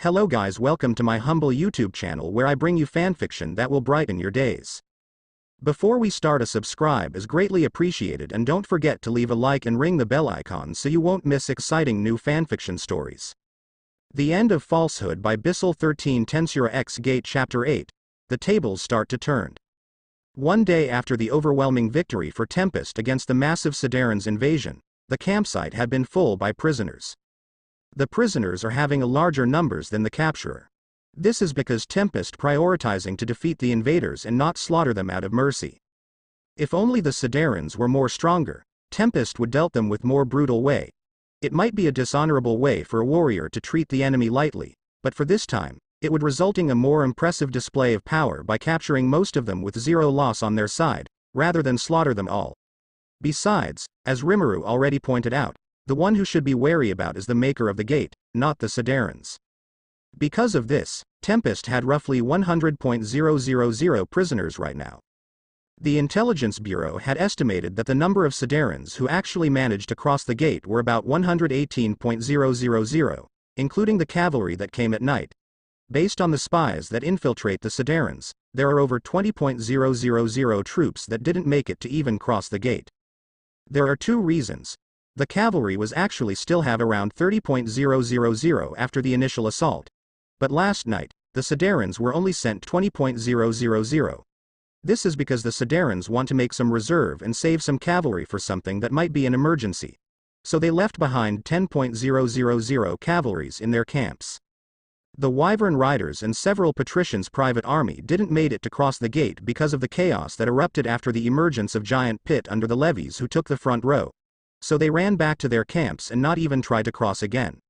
Hello guys, welcome to my humble YouTube channel where I bring you fanfiction that will brighten your days. Before we start, a subscribe is greatly appreciated, and don't forget to leave a like and ring the bell icon so you won't miss exciting new fanfiction stories. The end of Falsehood by Bisel13 Tensura x G.A.T.E Chapter 8. The tables start to turn. One day after the overwhelming victory for Tempest against the massive Sideran's invasion, the campsite had been full by prisoners. The prisoners are having a larger numbers than the capturer. This is because Tempest prioritizing to defeat the invaders and not slaughter them out of mercy. If only the Siderans were more stronger, Tempest would dealt them with more brutal way. It might be a dishonorable way for a warrior to treat the enemy lightly, but for this time, it would resulting a more impressive display of power by capturing most of them with zero loss on their side, rather than slaughter them all. Besides, as Rimuru already pointed out, the one who should be wary about is the maker of the gate, not the Siderans. Because of this, Tempest had roughly 100,000 prisoners right now. The Intelligence Bureau had estimated that the number of Siderans who actually managed to cross the gate were about 118,000, including the cavalry that came at night. Based on the spies that infiltrate the Siderans, there are over 20,000 troops that didn't make it to even cross the gate. There are two reasons. The cavalry was actually still have around 30,000 after the initial assault. But last night, the Siderans were only sent 20,000. This is because the Siderans want to make some reserve and save some cavalry for something that might be an emergency. So they left behind 10,000 cavalries in their camps. The Wyvern Riders and several patricians' private army didn't made it to cross the gate because of the chaos that erupted after the emergence of Giant Pit under the levies who took the front row. So they ran back to their camps and not even tried to cross again.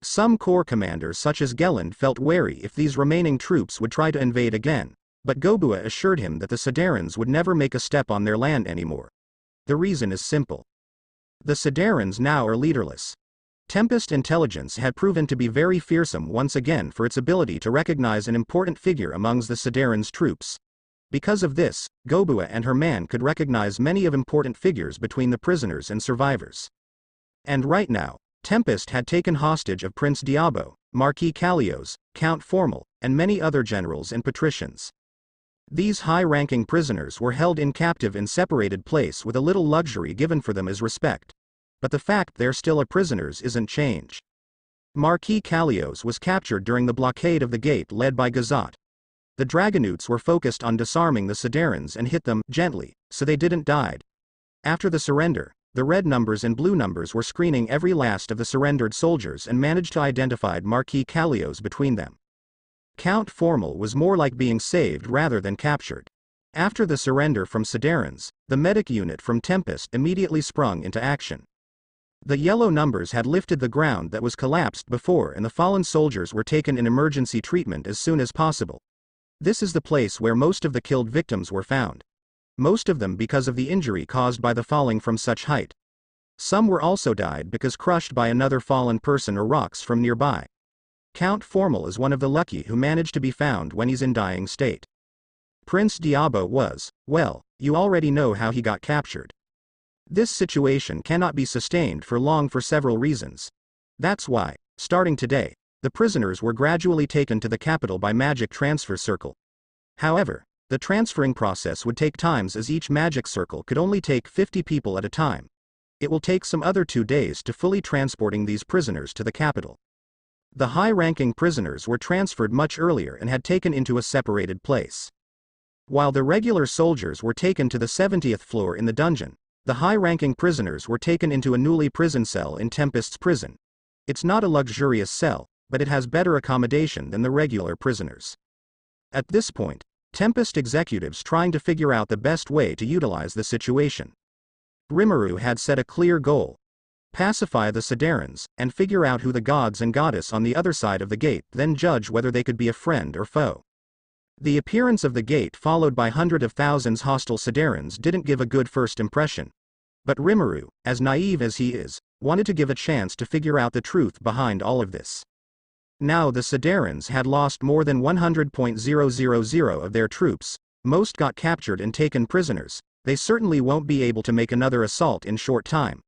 Some corps commanders such as Gelland felt wary if these remaining troops would try to invade again, but Gobua assured him that the Siderans would never make a step on their land anymore. The reason is simple. The Siderans now are leaderless. Tempest intelligence had proven to be very fearsome once again for its ability to recognize an important figure amongst the Siderans' troops. Because of this, Gobua and her man could recognize many of important figures between the prisoners and survivors. And right now, Tempest had taken hostage of Prince Diabo, Marquis Callios, Count Formal, and many other generals and patricians. These high-ranking prisoners were held in captive in separated place with a little luxury given for them as respect. But the fact they're still a prisoners isn't change. Marquis Callios was captured during the blockade of the gate led by G.A.T.E. The Dragonutes were focused on disarming the Siderans and hit them gently, so they didn't die. After the surrender, the red numbers and blue numbers were screening every last of the surrendered soldiers and managed to identify Marquis Callios between them. Count Formal was more like being saved rather than captured. After the surrender from Siderans, the medic unit from Tempest immediately sprung into action. The yellow numbers had lifted the ground that was collapsed before, and the fallen soldiers were taken in emergency treatment as soon as possible. This is the place where most of the killed victims were found. Most of them because of the injury caused by the falling from such height. Some were also died because crushed by another fallen person or rocks from nearby. Count Formal is one of the lucky who managed to be found when he's in dying state. Prince Diabo was, well, you already know how he got captured. This situation cannot be sustained for long for several reasons. That's why, starting today, the prisoners were gradually taken to the capital by magic transfer circle. However, the transferring process would take times as each magic circle could only take 50 people at a time. It will take some other 2 days to fully transporting these prisoners to the capital. The high-ranking prisoners were transferred much earlier and had taken into a separated place. While the regular soldiers were taken to the 70th floor in the dungeon, the high-ranking prisoners were taken into a newly prison cell in Tempest's prison. It's not a luxurious cell, but it has better accommodation than the regular prisoners. At this point, Tempest executives trying to figure out the best way to utilize the situation. Rimuru had set a clear goal. Pacify the Siderans, and figure out who the gods and goddess on the other side of the gate, then judge whether they could be a friend or foe. The appearance of the gate followed by hundreds of thousands hostile Siderans didn't give a good first impression. But Rimuru, as naive as he is, wanted to give a chance to figure out the truth behind all of this. Now the Siderans had lost more than 100,000 of their troops, most got captured and taken prisoners. They certainly won't be able to make another assault in short time.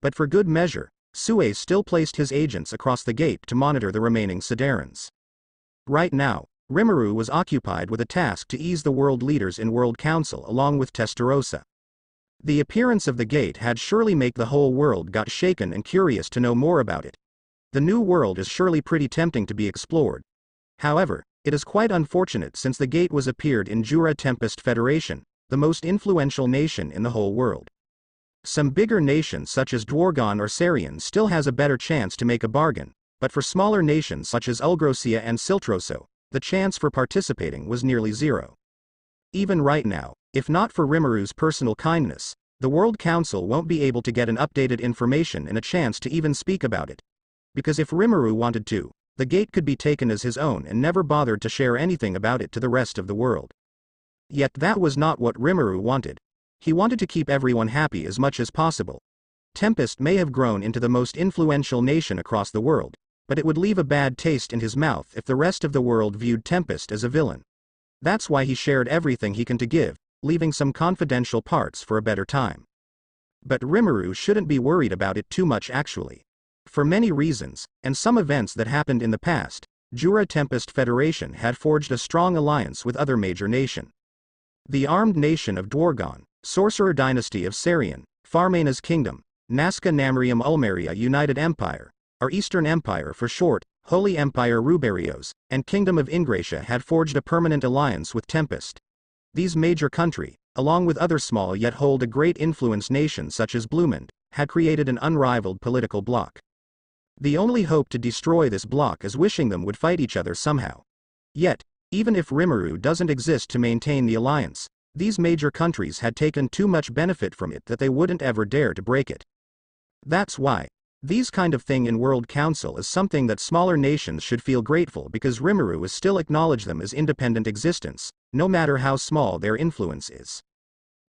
But for good measure, Sue still placed his agents across the gate to monitor the remaining Siderans. Right now, Rimuru was occupied with a task to ease the world leaders in World Council along with Testarossa. The appearance of the gate had surely made the whole world got shaken and curious to know more about it. The new world is surely pretty tempting to be explored. However, it is quite unfortunate since the gate was appeared in Jura Tempest Federation, the most influential nation in the whole world. Some bigger nations such as Dwargon or Sarian still has a better chance to make a bargain, but for smaller nations such as Ulgrosia and Siltroso, the chance for participating was nearly zero. Even right now, if not for Rimuru's personal kindness, the World Council won't be able to get an updated information and a chance to even speak about it. Because if Rimuru wanted to, the gate could be taken as his own and never bothered to share anything about it to the rest of the world. Yet that was not what Rimuru wanted. He wanted to keep everyone happy as much as possible. Tempest may have grown into the most influential nation across the world, but it would leave a bad taste in his mouth if the rest of the world viewed Tempest as a villain. That's why he shared everything he can to give, leaving some confidential parts for a better time. But Rimuru shouldn't be worried about it too much actually. For many reasons, and some events that happened in the past, Jura Tempest Federation had forged a strong alliance with other major nations. The armed nation of Dwargon, Sorcerer Dynasty of Sarian, Farmena's Kingdom, Nazca Namrium Ulmeria United Empire, or Eastern Empire for short, Holy Empire Ruberios, and Kingdom of Ingratia had forged a permanent alliance with Tempest. These major countries, along with other small yet hold a great influence nations such as Blumend, had created an unrivaled political bloc. The only hope to destroy this bloc is wishing them would fight each other somehow. Yet, even if Rimuru doesn't exist to maintain the alliance, these major countries had taken too much benefit from it that they wouldn't ever dare to break it. That's why, these kind of thing in World Council is something that smaller nations should feel grateful because Rimuru is still acknowledge them as independent existence, no matter how small their influence is.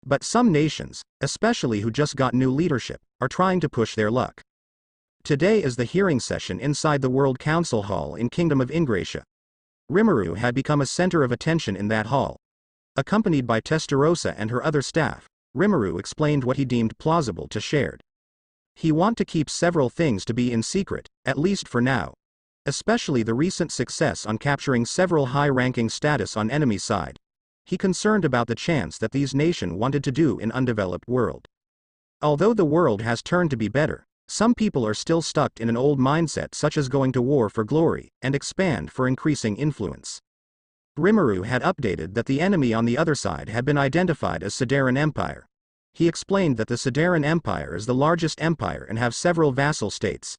But some nations, especially who just got new leadership, are trying to push their luck. Today is the hearing session inside the World Council Hall in Kingdom of Ingratia. Rimuru had become a center of attention in that hall. Accompanied by Testarossa and her other staff, Rimuru explained what he deemed plausible to shared. He want to keep several things to be in secret, at least for now. Especially the recent success on capturing several high-ranking status on enemy side. He concerned about the chance that these nations wanted to do in undeveloped world. Although the world has turned to be better, some people are still stuck in an old mindset such as going to war for glory, and expand for increasing influence. Rimuru had updated that the enemy on the other side had been identified as Sideran Empire. He explained that the Sideran Empire is the largest empire and have several vassal states.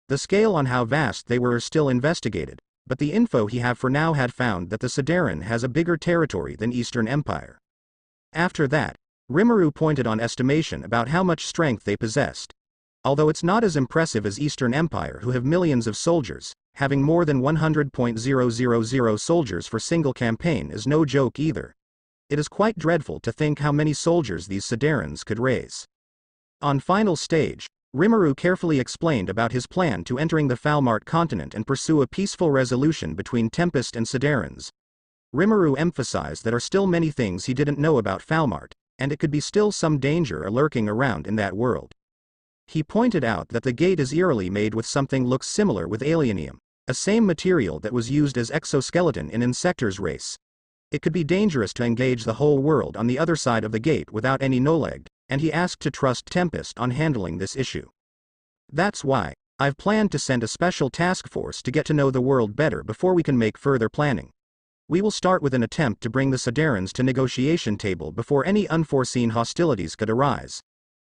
The scale on how vast they were is still investigated, but the info he have for now had found that the Sideran has a bigger territory than Eastern Empire. After that, Rimuru pointed on estimation about how much strength they possessed. Although it's not as impressive as Eastern Empire who have millions of soldiers, having more than 100,000 soldiers for single campaign is no joke either. It is quite dreadful to think how many soldiers these Siderans could raise. On final stage, Rimuru carefully explained about his plan to entering the Falmart continent and pursue a peaceful resolution between Tempest and Siderans. Rimuru emphasized that are still many things he didn't know about Falmart, and it could be still some danger lurking around in that world. He pointed out that the gate is eerily made with something looks similar with alienium, a same material that was used as exoskeleton in Insector's race. It could be dangerous to engage the whole world on the other side of the gate without any knowledge, and he asked to trust Tempest on handling this issue. That's why, I've planned to send a special task force to get to know the world better before we can make further planning. We will start with an attempt to bring the Siderans to negotiation table before any unforeseen hostilities could arise.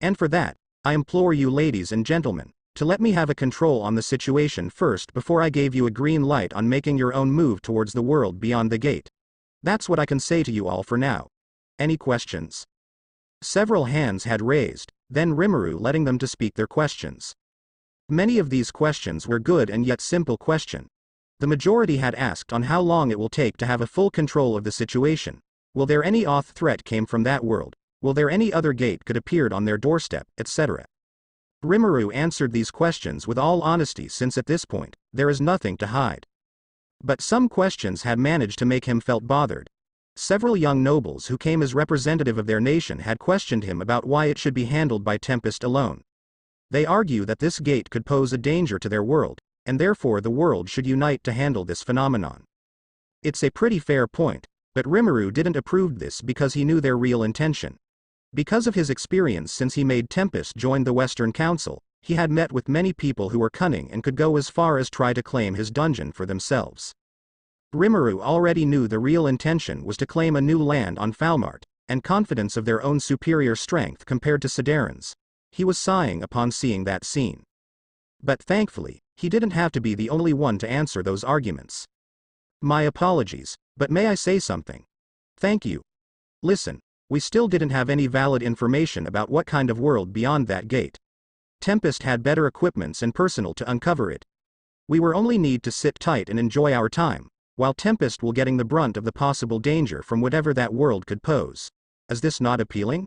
And for that, I implore you ladies and gentlemen, to let me have a control on the situation first before I gave you a green light on making your own move towards the world beyond the gate. That's what I can say to you all for now. Any questions? Several hands had raised, then Rimuru letting them to speak their questions. Many of these questions were good and yet simple question. The majority had asked on how long it will take to have a full control of the situation. Will there any auth threat came from that world? Will there any other gate could appeared on their doorstep, etc. Rimuru answered these questions with all honesty since at this point, there is nothing to hide. But some questions had managed to make him felt bothered. Several young nobles who came as representative of their nation had questioned him about why it should be handled by Tempest alone. They argue that this gate could pose a danger to their world, and therefore the world should unite to handle this phenomenon. It's a pretty fair point, but Rimuru didn't approve this because he knew their real intention. Because of his experience since he made Tempest join the Western Council, he had met with many people who were cunning and could go as far as try to claim his dungeon for themselves. Rimuru already knew the real intention was to claim a new land on Falmart, and confidence of their own superior strength compared to Sidarin's. He was sighing upon seeing that scene. But thankfully, he didn't have to be the only one to answer those arguments. My apologies, but may I say something? Thank you. Listen, we still didn't have any valid information about what kind of world beyond that gate. Tempest had better equipments and personnel to uncover it. We were only need to sit tight and enjoy our time, while Tempest will getting the brunt of the possible danger from whatever that world could pose. Is this not appealing?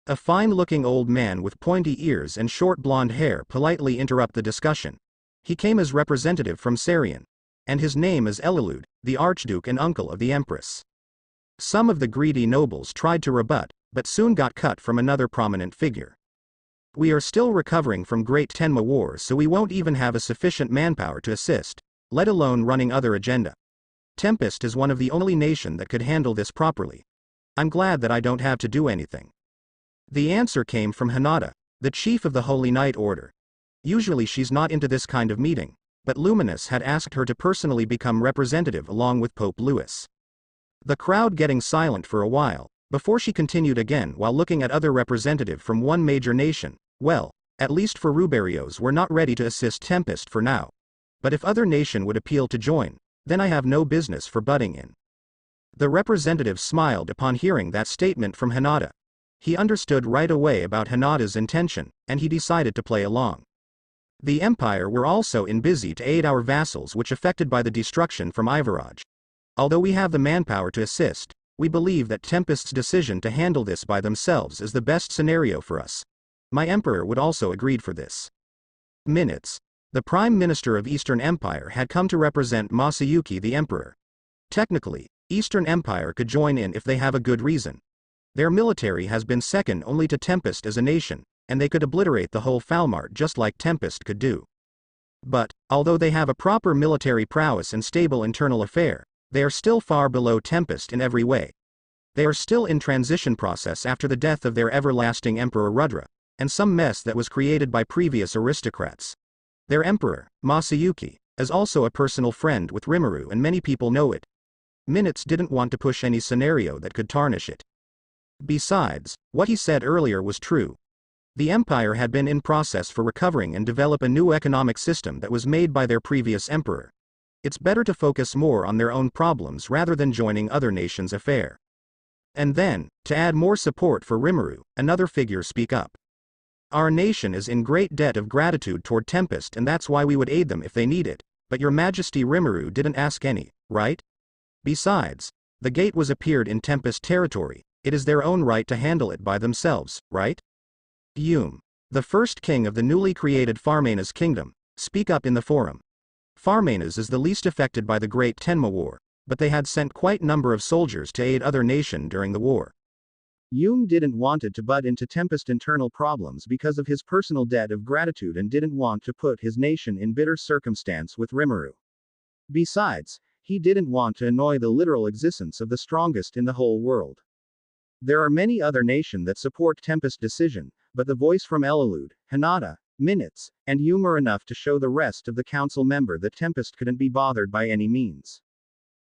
A fine-looking old man with pointy ears and short blonde hair politely interrupt the discussion. He came as representative from Sarian, and his name is Elalud, the Archduke and uncle of the Empress. Some of the greedy nobles tried to rebut, but soon got cut from another prominent figure. We are still recovering from Great Tenma War, so we won't even have a sufficient manpower to assist, let alone running other agenda. Tempest is one of the only nation that could handle this properly. I'm glad that I don't have to do anything. The answer came from Hinata, the chief of the Holy Knight Order. Usually she's not into this kind of meeting, but Luminous had asked her to personally become representative along with Pope Louis. The crowd getting silent for a while, before she continued again while looking at other representative from one major nation. Well, at least for Ruberios we're not ready to assist Tempest for now. But if other nation would appeal to join, then I have no business for butting in. The representative smiled upon hearing that statement from Hinata. He understood right away about Hinata's intention, and he decided to play along. The Empire were also in busy to aid our vassals which affected by the destruction from Ivaraj. Although we have the manpower to assist, we believe that Tempest's decision to handle this by themselves is the best scenario for us. My emperor would also agreed for this. Minutes. The Prime Minister of Eastern Empire had come to represent Masayuki the Emperor. Technically, Eastern Empire could join in if they have a good reason. Their military has been second only to Tempest as a nation, and they could obliterate the whole Falmart just like Tempest could do. But, although they have a proper military prowess and stable internal affair, they are still far below Tempest in every way. They are still in transition process after the death of their everlasting Emperor Rudra, and some mess that was created by previous aristocrats. Their emperor, Masayuki, is also a personal friend with Rimuru and many people know it. Minutes didn't want to push any scenario that could tarnish it. Besides, what he said earlier was true. The empire had been in process for recovering and develop a new economic system that was made by their previous emperor. It's better to focus more on their own problems rather than joining other nations' affair. And then, to add more support for Rimuru, another figure speak up. Our nation is in great debt of gratitude toward Tempest and that's why we would aid them if they need it, but your majesty Rimuru didn't ask any, right? Besides, the gate was appeared in Tempest territory, it is their own right to handle it by themselves, right? Yume, the first king of the newly created Farmena's kingdom, speak up in the forum. Farmena's is the least affected by the Great Tenma War, but they had sent quite number of soldiers to aid other nation during the war. Yume didn't wanted to butt into Tempest internal problems because of his personal debt of gratitude and didn't want to put his nation in bitter circumstance with Rimuru. Besides, he didn't want to annoy the literal existence of the strongest in the whole world. There are many other nations that support Tempest's decision, but the voice from Elalud, Hinata, Minutes, and Yume are enough to show the rest of the council member that Tempest couldn't be bothered by any means.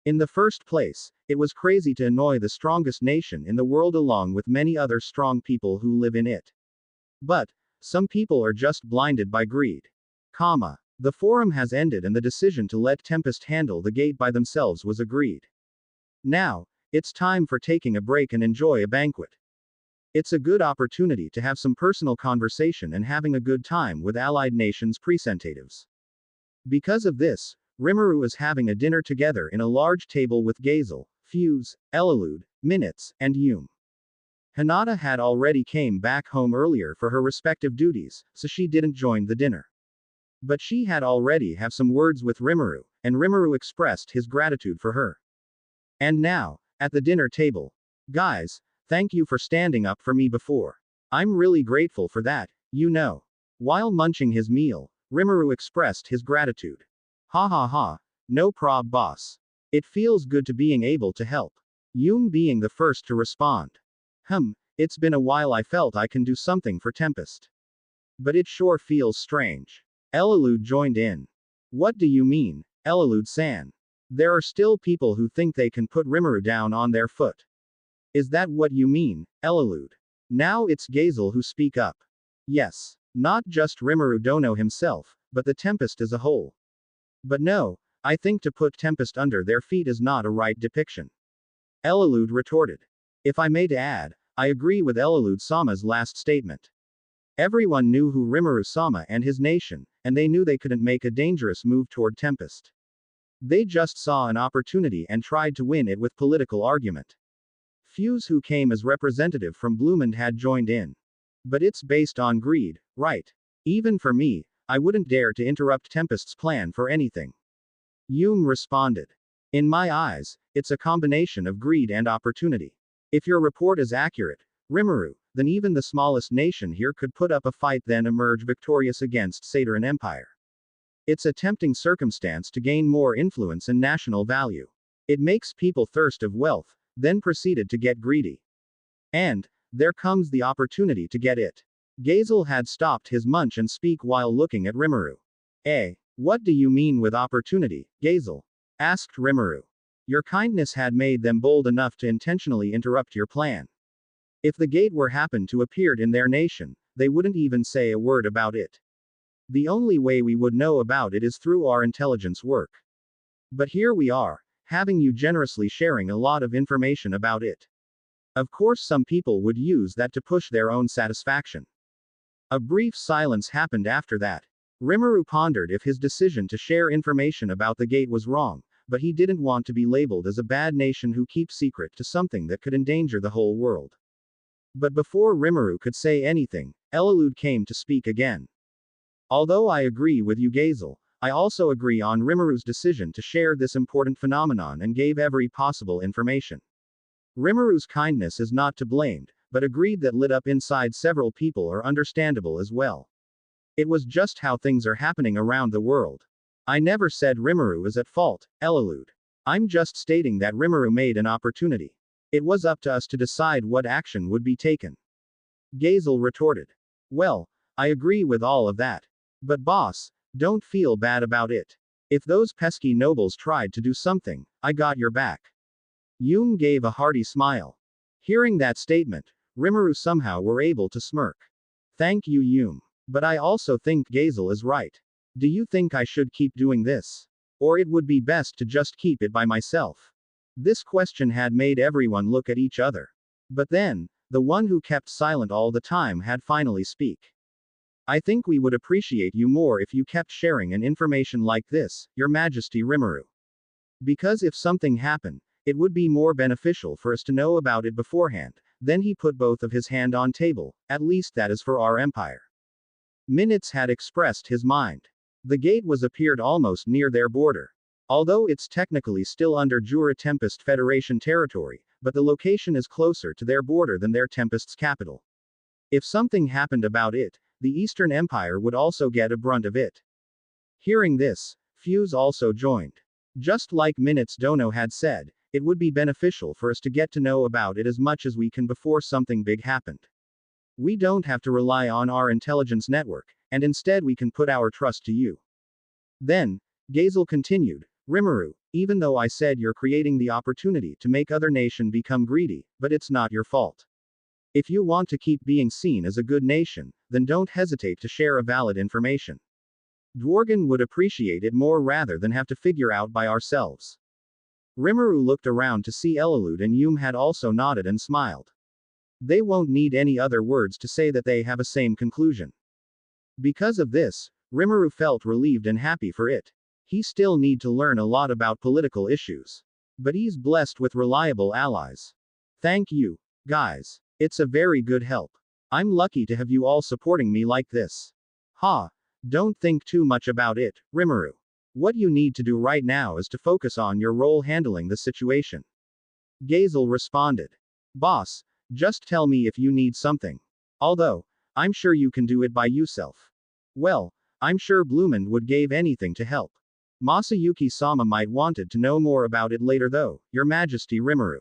In the first place, it was crazy to annoy the strongest nation in the world along with many other strong people who live in it. But, some people are just blinded by greed. The forum has ended and the decision to let Tempest handle the gate by themselves was agreed. Now, it's time for taking a break and enjoy a banquet. It's a good opportunity to have some personal conversation and having a good time with allied nations' representatives. Because of this, Rimuru is having a dinner together in a large table with Gazel, Fuse, Elalud, Minutes, and Yume. Hinata had already came back home earlier for her respective duties, so she didn't join the dinner. But she had already have some words with Rimuru, and Rimuru expressed his gratitude for her. And now, at the dinner table. Guys, thank you for standing up for me before. I'm really grateful for that, you know. While munching his meal, Rimuru expressed his gratitude. Ha ha ha. No prob, boss. It feels good to being able to help. Yume being the first to respond. It's been a while. I felt I can do something for Tempest. But it sure feels strange. Elalude joined in. What do you mean, Elalude-san? There are still people who think they can put Rimuru down on their foot. Is that what you mean, Elalude? Now it's Gazel who speak up. Yes. Not just Rimuru Dono himself, but the Tempest as a whole. But no, I think to put Tempest under their feet is not a right depiction. Elalude retorted. If I may to add, I agree with Elalude-sama's last statement. Everyone knew who Rimuru-sama and his nation, and they knew they couldn't make a dangerous move toward Tempest. They just saw an opportunity and tried to win it with political argument. Fuse, who came as representative from Bloomond, had joined in. But it's based on greed, right? Even for me, I wouldn't dare to interrupt Tempest's plan for anything. Yume responded. In my eyes, it's a combination of greed and opportunity. If your report is accurate, Rimuru, then even the smallest nation here could put up a fight, then emerge victorious against Sateran Empire. It's a tempting circumstance to gain more influence and national value. It makes people thirst of wealth, then proceeded to get greedy. And there comes the opportunity to get it. Gazel had stopped his munch and speak while looking at Rimuru. What do you mean with opportunity, Gazel? Asked Rimuru. Your kindness had made them bold enough to intentionally interrupt your plan. If the gate were happened to appear in their nation, they wouldn't even say a word about it. The only way we would know about it is through our intelligence work. But here we are, having you generously sharing a lot of information about it. Of course, some people would use that to push their own satisfaction. A brief silence happened after that. Rimuru pondered if his decision to share information about the gate was wrong, but he didn't want to be labeled as a bad nation who keeps secret to something that could endanger the whole world. But before Rimuru could say anything, Elalude came to speak again. Although I agree with you, Gazel, I also agree on Rimuru's decision to share this important phenomenon and gave every possible information. Rimuru's kindness is not to blame, but agreed that lit up inside several people are understandable as well. It was just how things are happening around the world. I never said Rimuru is at fault, Elalude. I'm just stating that Rimuru made an opportunity. It was up to us to decide what action would be taken. Gazel retorted. Well, I agree with all of that. But boss, don't feel bad about it. If those pesky nobles tried to do something, I got your back. Yume gave a hearty smile. Hearing that statement, Rimuru somehow were able to smirk. Thank you, Yume. But I also think Gazel is right. Do you think I should keep doing this? Or it would be best to just keep it by myself? This question had made everyone look at each other. But then, the one who kept silent all the time had finally speak. I think we would appreciate you more if you kept sharing an information like this, Your Majesty Rimuru. Because if something happened, it would be more beneficial for us to know about it beforehand. Then he put both of his hand on table, at least that is for our empire. Minutes had expressed his mind. The gate was appeared almost near their border. Although it's technically still under Jura Tempest Federation territory, but the location is closer to their border than their Tempest's capital. If something happened about it, the Eastern Empire would also get a brunt of it. Hearing this, Fuse also joined. Just like Minutes Dono had said, it would be beneficial for us to get to know about it as much as we can before something big happened. We don't have to rely on our intelligence network, and instead we can put our trust to you. Then, Gazel continued, Rimuru, even though I said you're creating the opportunity to make other nation become greedy, but it's not your fault. If you want to keep being seen as a good nation, then don't hesitate to share a valid information. Dworgen would appreciate it more rather than have to figure out by ourselves. Rimuru looked around to see Elalude and Yume had also nodded and smiled. They won't need any other words to say that they have a same conclusion. Because of this, Rimuru felt relieved and happy for it. He still need to learn a lot about political issues. But he's blessed with reliable allies. Thank you, guys. It's a very good help. I'm lucky to have you all supporting me like this. Don't think too much about it, Rimuru. What you need to do right now is to focus on your role handling the situation. Gazel responded. Boss, just tell me if you need something. Although, I'm sure you can do it by yourself. Well, I'm sure Blumand would give anything to help. Masayuki-sama might wanted to know more about it later though, Your Majesty Rimuru.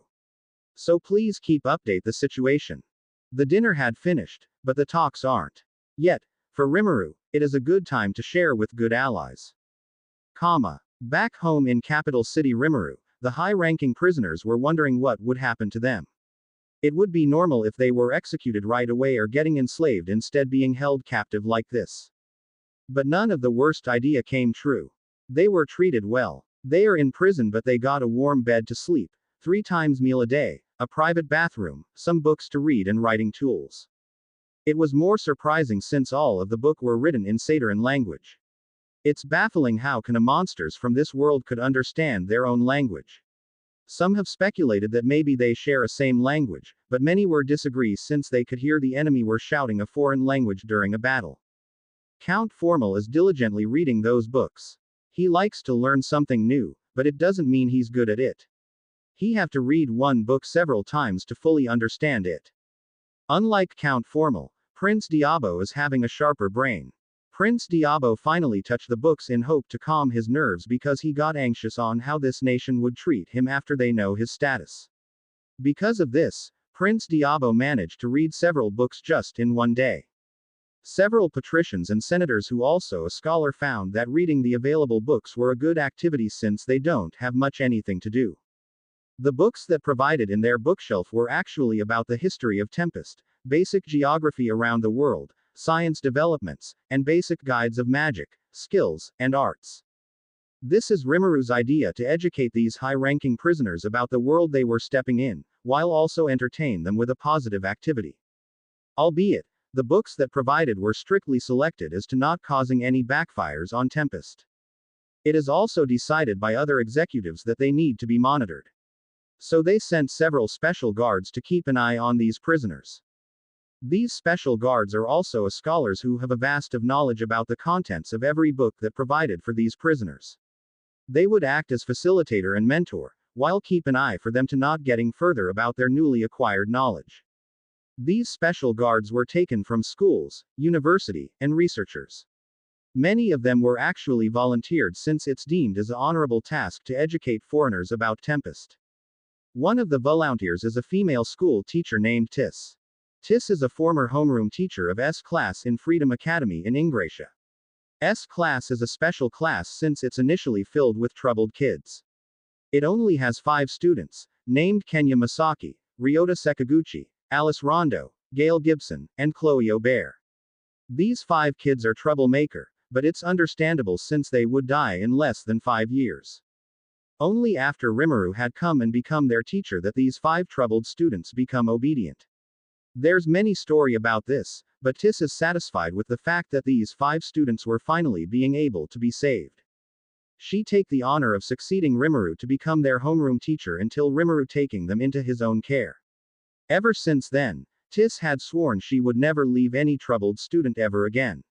So please keep update the situation. The dinner had finished, but the talks aren't. Yet, for Rimuru, it is a good time to share with good allies. Back home in capital city Rimuru, the high-ranking prisoners were wondering what would happen to them. It would be normal if they were executed right away or getting enslaved instead being held captive like this. But none of the worst idea came true. They were treated well. They are in prison but they got a warm bed to sleep, 3 times meal a day, a private bathroom, some books to read and writing tools. It was more surprising since all of the book were written in Satyran language. It's baffling how can a monsters from this world could understand their own language. Some have speculated that maybe they share a same language, but many were disagree since they could hear the enemy were shouting a foreign language during a battle. Count Formal is diligently reading those books. He likes to learn something new, but it doesn't mean he's good at it. He have to read one book several times to fully understand it. Unlike Count Formal, Prince Diabo is having a sharper brain. Prince Diabo finally touched the books in hope to calm his nerves because he got anxious on how this nation would treat him after they know his status. Because of this, Prince Diabo managed to read several books just in one day. Several patricians and senators who also a scholar found that reading the available books were a good activity since they don't have much anything to do. The books that provided in their bookshelf were actually about the history of Tempest, basic geography around the world, science developments, and basic guides of magic, skills, and arts. This is Rimuru's idea to educate these high-ranking prisoners about the world they were stepping in, while also entertain them with a positive activity. Albeit, the books that provided were strictly selected as to not causing any backfires on Tempest. It is also decided by other executives that they need to be monitored. So they sent several special guards to keep an eye on these prisoners. These special guards are also scholars who have a vast of knowledge about the contents of every book that provided for these prisoners. They would act as facilitator and mentor, while keep an eye for them to not getting further about their newly acquired knowledge. These special guards were taken from schools, university, and researchers. Many of them were actually volunteered since it's deemed as an honorable task to educate foreigners about Tempest. One of the volunteers is a female school teacher named Tis. Tis is a former homeroom teacher of S class in Freedom Academy in Ingratia. S class is a special class since it's initially filled with troubled kids. It only has 5 students, named Kenya Masaki, Ryota Sekaguchi, Alice Rondo, Gail Gibson, and Chloe Aubert. These 5 kids are troublemaker, but it's understandable since they would die in less than 5 years. Only after Rimuru had come and become their teacher that these 5 troubled students become obedient. There's many story about this, but Tis is satisfied with the fact that these 5 students were finally being able to be saved. She take the honor of succeeding Rimuru to become their homeroom teacher until Rimuru taking them into his own care. Ever since then, Tis had sworn she would never leave any troubled student ever again.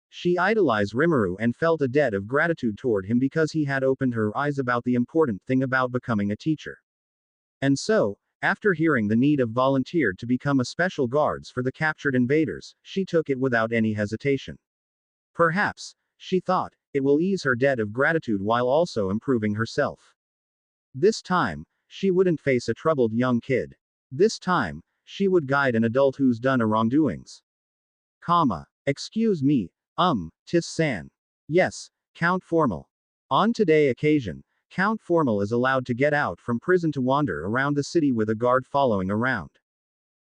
She idolized Rimuru and felt a debt of gratitude toward him because he had opened her eyes about the important thing about becoming a teacher. And so, after hearing the need of volunteered to become a special guards for the captured invaders, she took it without any hesitation. Perhaps, she thought, it will ease her debt of gratitude while also improving herself. This time, she wouldn't face a troubled young kid. This time, she would guide an adult who's done a wrongdoings. Excuse me, Tis-san. Yes, Count Formal. On today occasion, Count Formal is allowed to get out from prison to wander around the city with a guard following around.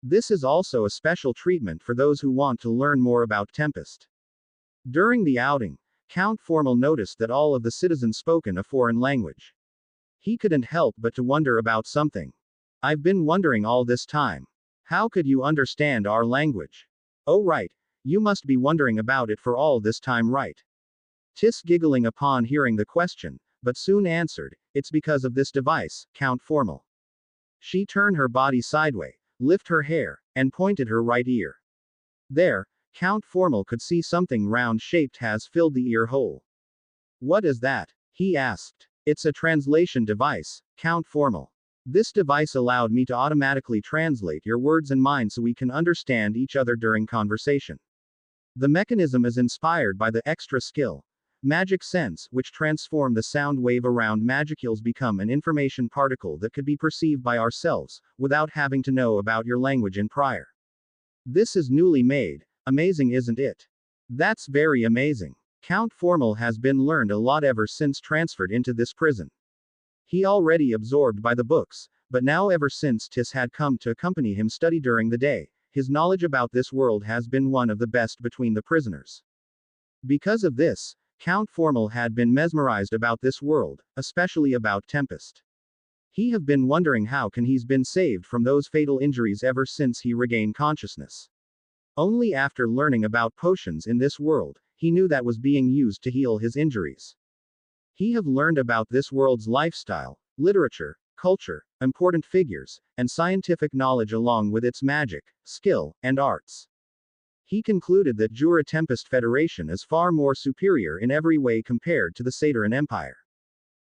This is also a special treatment for those who want to learn more about Tempest. During the outing, Count Formal noticed that all of the citizens spoken a foreign language. He couldn't help but to wonder about something. I've been wondering all this time. How could you understand our language? Oh right, you must be wondering about it for all this time, right? Tis giggling upon hearing the question, but soon answered, it's because of this device, Count Formal. She turned her body sideways, lift her hair, and pointed her right ear. There, Count Formal could see something round-shaped has filled the ear hole. What is that? He asked. It's a translation device, Count Formal. This device allowed me to automatically translate your words and mine so we can understand each other during conversation. The mechanism is inspired by the extra skill, magic sense, which transform the sound wave around magicals become an information particle that could be perceived by ourselves, without having to know about your language in prior. This is newly made. Amazing, isn't it? That's very amazing. Count Formal has been learned a lot ever since transferred into this prison. He already absorbed by the books, but now ever since Tis had come to accompany him study during the day, his knowledge about this world has been one of the best between the prisoners. Because of this, Count Formal had been mesmerized about this world, especially about Tempest. He have been wondering how can he's been saved from those fatal injuries ever since he regained consciousness. Only after learning about potions in this world, he knew that was being used to heal his injuries. He have learned about this world's lifestyle, literature, culture, important figures, and scientific knowledge along with its magic, skill, and arts. He concluded that Jura Tempest Federation is far more superior in every way compared to the Sateran Empire.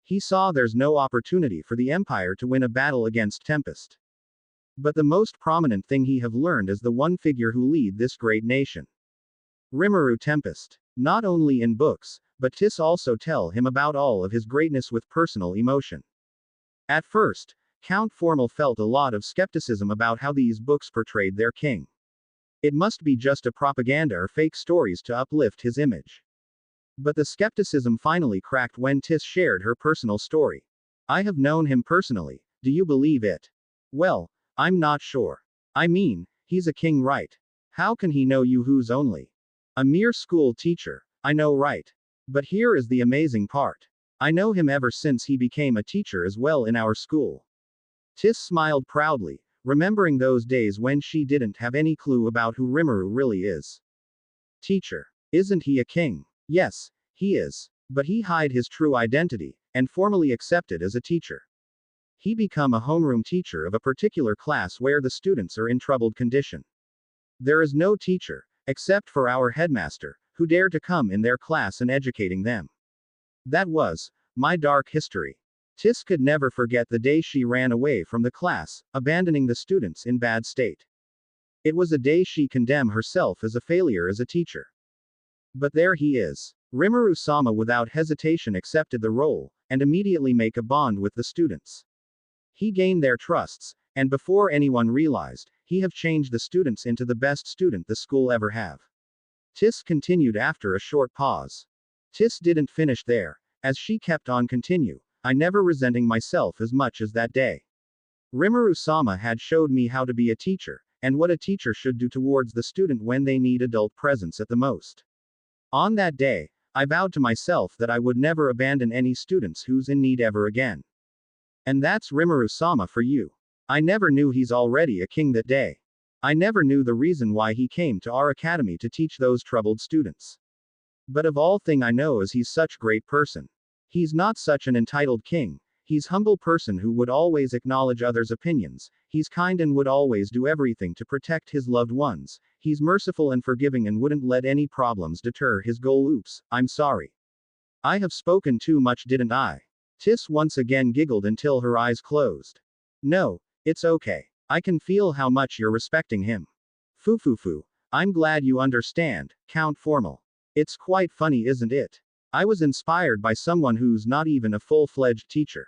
He saw there's no opportunity for the Empire to win a battle against Tempest. But the most prominent thing he have learned is the one figure who lead this great nation. Rimuru Tempest. Not only in books, but Tis also tell him about all of his greatness with personal emotion. At first, Count Formal felt a lot of skepticism about how these books portrayed their king. It must be just a propaganda or fake stories to uplift his image. But the skepticism finally cracked when Tis shared her personal story. I have known him personally, do you believe it? Well, I'm not sure. I mean, he's a king, right? How can he know you who's only a mere school teacher? I know, right? But here is the amazing part. I know him ever since he became a teacher as well in our school. Tis smiled proudly, remembering those days when she didn't have any clue about who Rimuru really is. Teacher. Isn't he a king? Yes, he is. But he hide his true identity, and formally accepted as a teacher. He become a homeroom teacher of a particular class where the students are in troubled condition. There is no teacher, except for our headmaster, who dare to come in their class and educating them. That was my dark history. Tis could never forget the day she ran away from the class, abandoning the students in bad state. It was a day she condemned herself as a failure as a teacher. But there he is. Rimuru-sama without hesitation accepted the role, and immediately make a bond with the students. He gained their trusts, and before anyone realized, he have changed the students into the best student the school ever have. Tis continued after a short pause. Tis didn't finish there, as she kept on continue, I never resenting myself as much as that day. Rimuru-sama had showed me how to be a teacher, and what a teacher should do towards the student when they need adult presence at the most. On that day, I vowed to myself that I would never abandon any students who's in need ever again. And that's Rimuru-sama for you. I never knew he's already a king that day. I never knew the reason why he came to our academy to teach those troubled students. But of all thing I know is he's such great person. He's not such an entitled king, he's humble person who would always acknowledge others' opinions, he's kind and would always do everything to protect his loved ones, he's merciful and forgiving and wouldn't let any problems deter his goal. Oops, I'm sorry. I have spoken too much, didn't I? Tis once again giggled until her eyes closed. No, it's okay. I can feel how much you're respecting him. Foo. I'm glad you understand, Count Formal. It's quite funny, isn't it? I was inspired by someone who's not even a full-fledged teacher.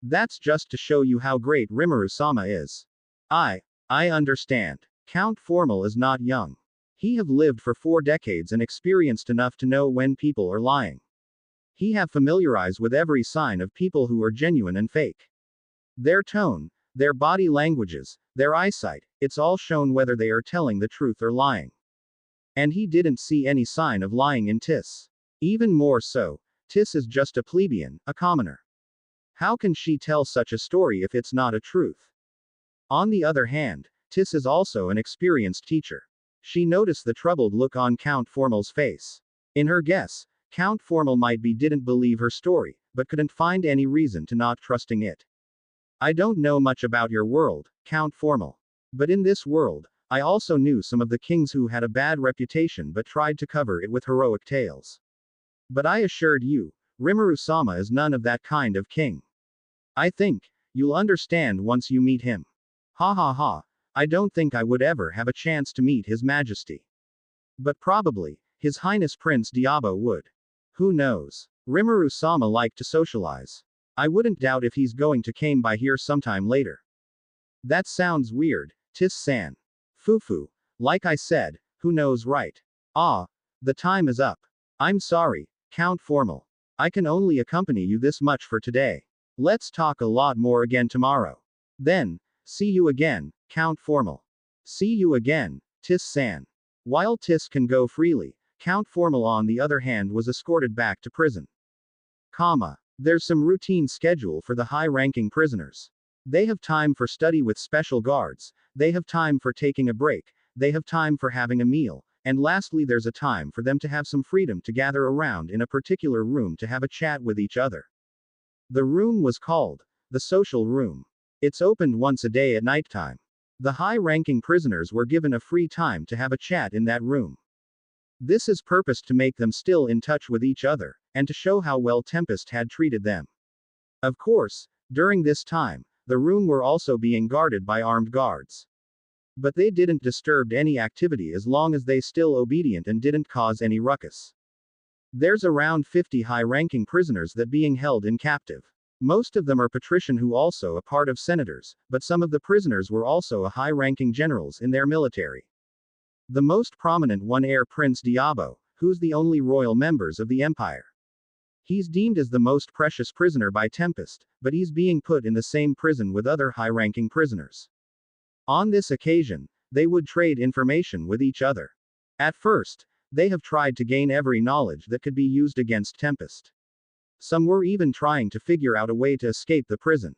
That's just to show you how great Rimuru-sama is. I understand. Count Formal is not young. He have lived for 4 decades and experienced enough to know when people are lying. He have familiarized with every sign of people who are genuine and fake. Their tone, their body languages, their eyesight, it's all shown whether they are telling the truth or lying. And he didn't see any sign of lying in Tis. Even more so, Tis is just a plebeian, a commoner. How can she tell such a story if it's not a truth? On the other hand, Tis is also an experienced teacher. She noticed the troubled look on Count Formal's face. In her guess, Count Formal might be didn't believe her story, but couldn't find any reason to not trusting it. I don't know much about your world, Count Formal. But in this world, I also knew some of the kings who had a bad reputation but tried to cover it with heroic tales. But I assured you, Rimuru-sama is none of that kind of king. I think you'll understand once you meet him. Ha. I don't think I would ever have a chance to meet His Majesty. But probably, His Highness Prince Diabo would. Who knows? Rimuru-sama liked to socialize. I wouldn't doubt if he's going to came by here sometime later. That sounds weird, Tis-san. Fufu. Like I said, who knows, right? Ah, the time is up. I'm sorry, Count Formal. I can only accompany you this much for today. Let's talk a lot more again tomorrow. Then, see you again, Count Formal. See you again, Tis-san. While Tis can go freely, Count Formal on the other hand was escorted back to prison. There's some routine schedule for the high-ranking prisoners. They have time for study with special guards, they have time for taking a break, they have time for having a meal, and lastly there's a time for them to have some freedom to gather around in a particular room to have a chat with each other. The room was called the social room. It's opened once a day at nighttime. The high-ranking prisoners were given a free time to have a chat in that room. This is purposed to make them still in touch with each other, and to show how well Tempest had treated them. Of course, during this time, the room were also being guarded by armed guards. But they didn't disturb any activity as long as they still obedient and didn't cause any ruckus. There's around 50 high-ranking prisoners that being held in captive. Most of them are patrician who also a part of senators, but some of the prisoners were also a high-ranking generals in their military. The most prominent one Heir Prince Diabo, who's the only royal members of the empire. He's deemed as the most precious prisoner by Tempest, but he's being put in the same prison with other high-ranking prisoners. On this occasion, they would trade information with each other. At first, they have tried to gain every knowledge that could be used against Tempest. Some were even trying to figure out a way to escape the prison.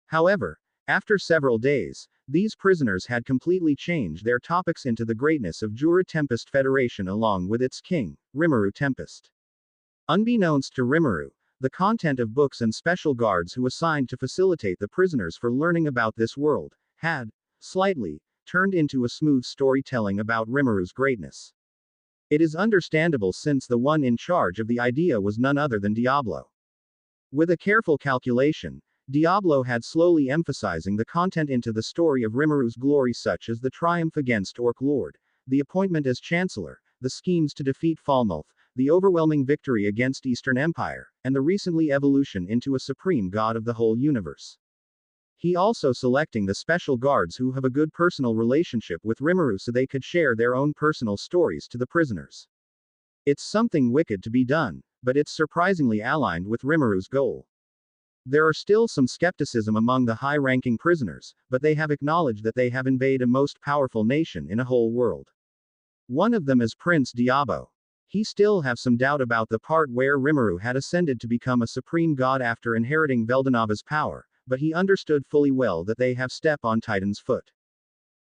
However, after several days, these prisoners had completely changed their topics into the greatness of Jura Tempest Federation along with its king, Rimuru Tempest. Unbeknownst to Rimuru, the content of books and special guards who assigned to facilitate the prisoners for learning about this world, had, slightly, turned into a smooth storytelling about Rimuru's greatness. It is understandable since the one in charge of the idea was none other than Diablo. With a careful calculation, Diablo had slowly emphasizing the content into the story of Rimuru's glory such as the triumph against Orc Lord, the appointment as Chancellor, the schemes to defeat Falmouth, the overwhelming victory against Eastern Empire, and the recently evolution into a supreme god of the whole universe. He also selecting the special guards who have a good personal relationship with Rimuru so they could share their own personal stories to the prisoners. It's something wicked to be done, but it's surprisingly aligned with Rimuru's goal. There are still some skepticism among the high-ranking prisoners, but they have acknowledged that they have invaded a most powerful nation in a whole world. One of them is Prince Diabo. He still have some doubt about the part where Rimuru had ascended to become a supreme god after inheriting Veldenova's power, but he understood fully well that they have step on Titan's foot.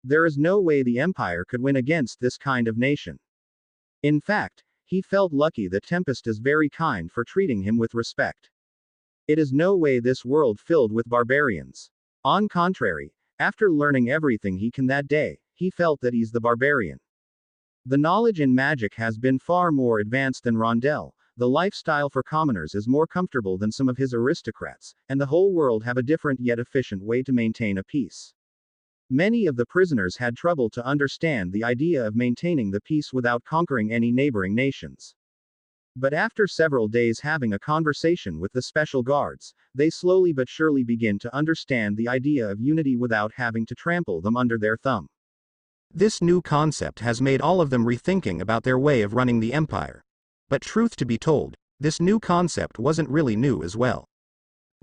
There is no way the Empire could win against this kind of nation. In fact, he felt lucky that Tempest is very kind for treating him with respect. It is no way this world filled with barbarians. On contrary, after learning everything he can that day, he felt that he's the barbarian. The knowledge in magic has been far more advanced than Rondell, the lifestyle for commoners is more comfortable than some of his aristocrats, and the whole world have a different yet efficient way to maintain a peace. Many of the prisoners had trouble to understand the idea of maintaining the peace without conquering any neighboring nations. But after several days having a conversation with the special guards, they slowly but surely begin to understand the idea of unity without having to trample them under their thumb. This new concept has made all of them rethinking about their way of running the empire. But truth to be told, this new concept wasn't really new as well.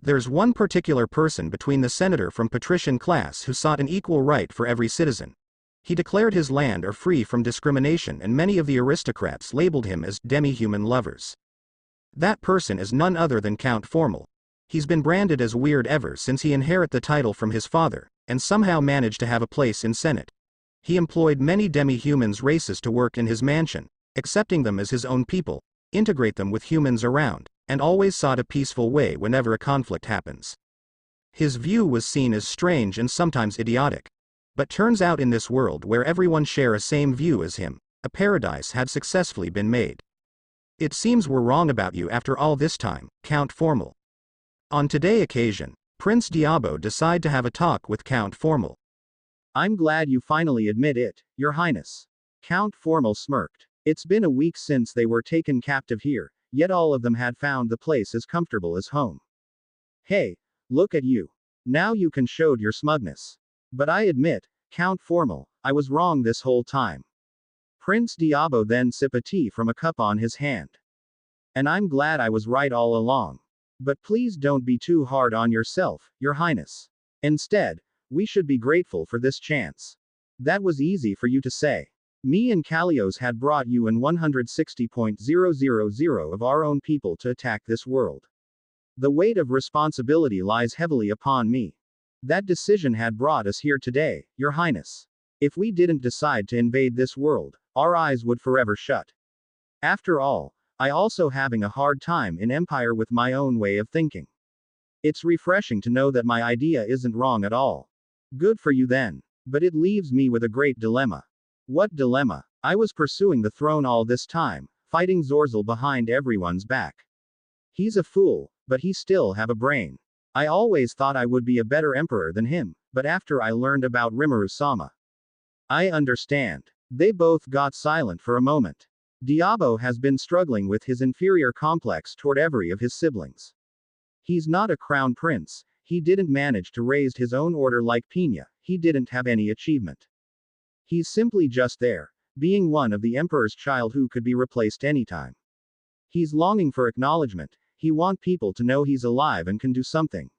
There's one particular person between the senator from patrician class who sought an equal right for every citizen. He declared his land are free from discrimination and many of the aristocrats labeled him as demi-human lovers. That person is none other than Count Formal. He's been branded as weird ever since he inherited the title from his father, and somehow managed to have a place in Senate. He employed many demi-humans races to work in his mansion, accepting them as his own people, integrate them with humans around, and always sought a peaceful way whenever a conflict happens. His view was seen as strange and sometimes idiotic. But turns out in this world where everyone share a same view as him, a paradise had successfully been made. It seems we're wrong about you after all this time, Count Formal. On today's occasion, Prince Diabo decided to have a talk with Count Formal. I'm glad you finally admit it, Your Highness. Count Formal smirked. It's been a week since they were taken captive here, yet all of them had found the place as comfortable as home. Hey, look at you. Now you can show your smugness. But I admit, Count Formal, I was wrong this whole time. Prince Diabo then sipped a tea from a cup on his hand. And I'm glad I was right all along. But please don't be too hard on yourself, Your Highness. Instead, we should be grateful for this chance. That was easy for you to say. Me and Kalios had brought you and 160,000 of our own people to attack this world. The weight of responsibility lies heavily upon me. That decision had brought us here today, Your Highness. If we didn't decide to invade this world, our eyes would forever shut. After all, I also having a hard time in Empire with my own way of thinking. It's refreshing to know that my idea isn't wrong at all. Good for you then. But it leaves me with a great dilemma. What dilemma? I was pursuing the throne all this time, fighting Zorzel behind everyone's back. He's a fool, but he still have a brain. I always thought I would be a better emperor than him, but after I learned about Rimuru-sama. I understand. They both got silent for a moment. Diabo has been struggling with his inferior complex toward every of his siblings. He's not a crown prince, he didn't manage to raise his own order like Pina, he didn't have any achievement. He's simply just there, being one of the emperor's child who could be replaced anytime. He's longing for acknowledgement, he want people to know he's alive and can do something.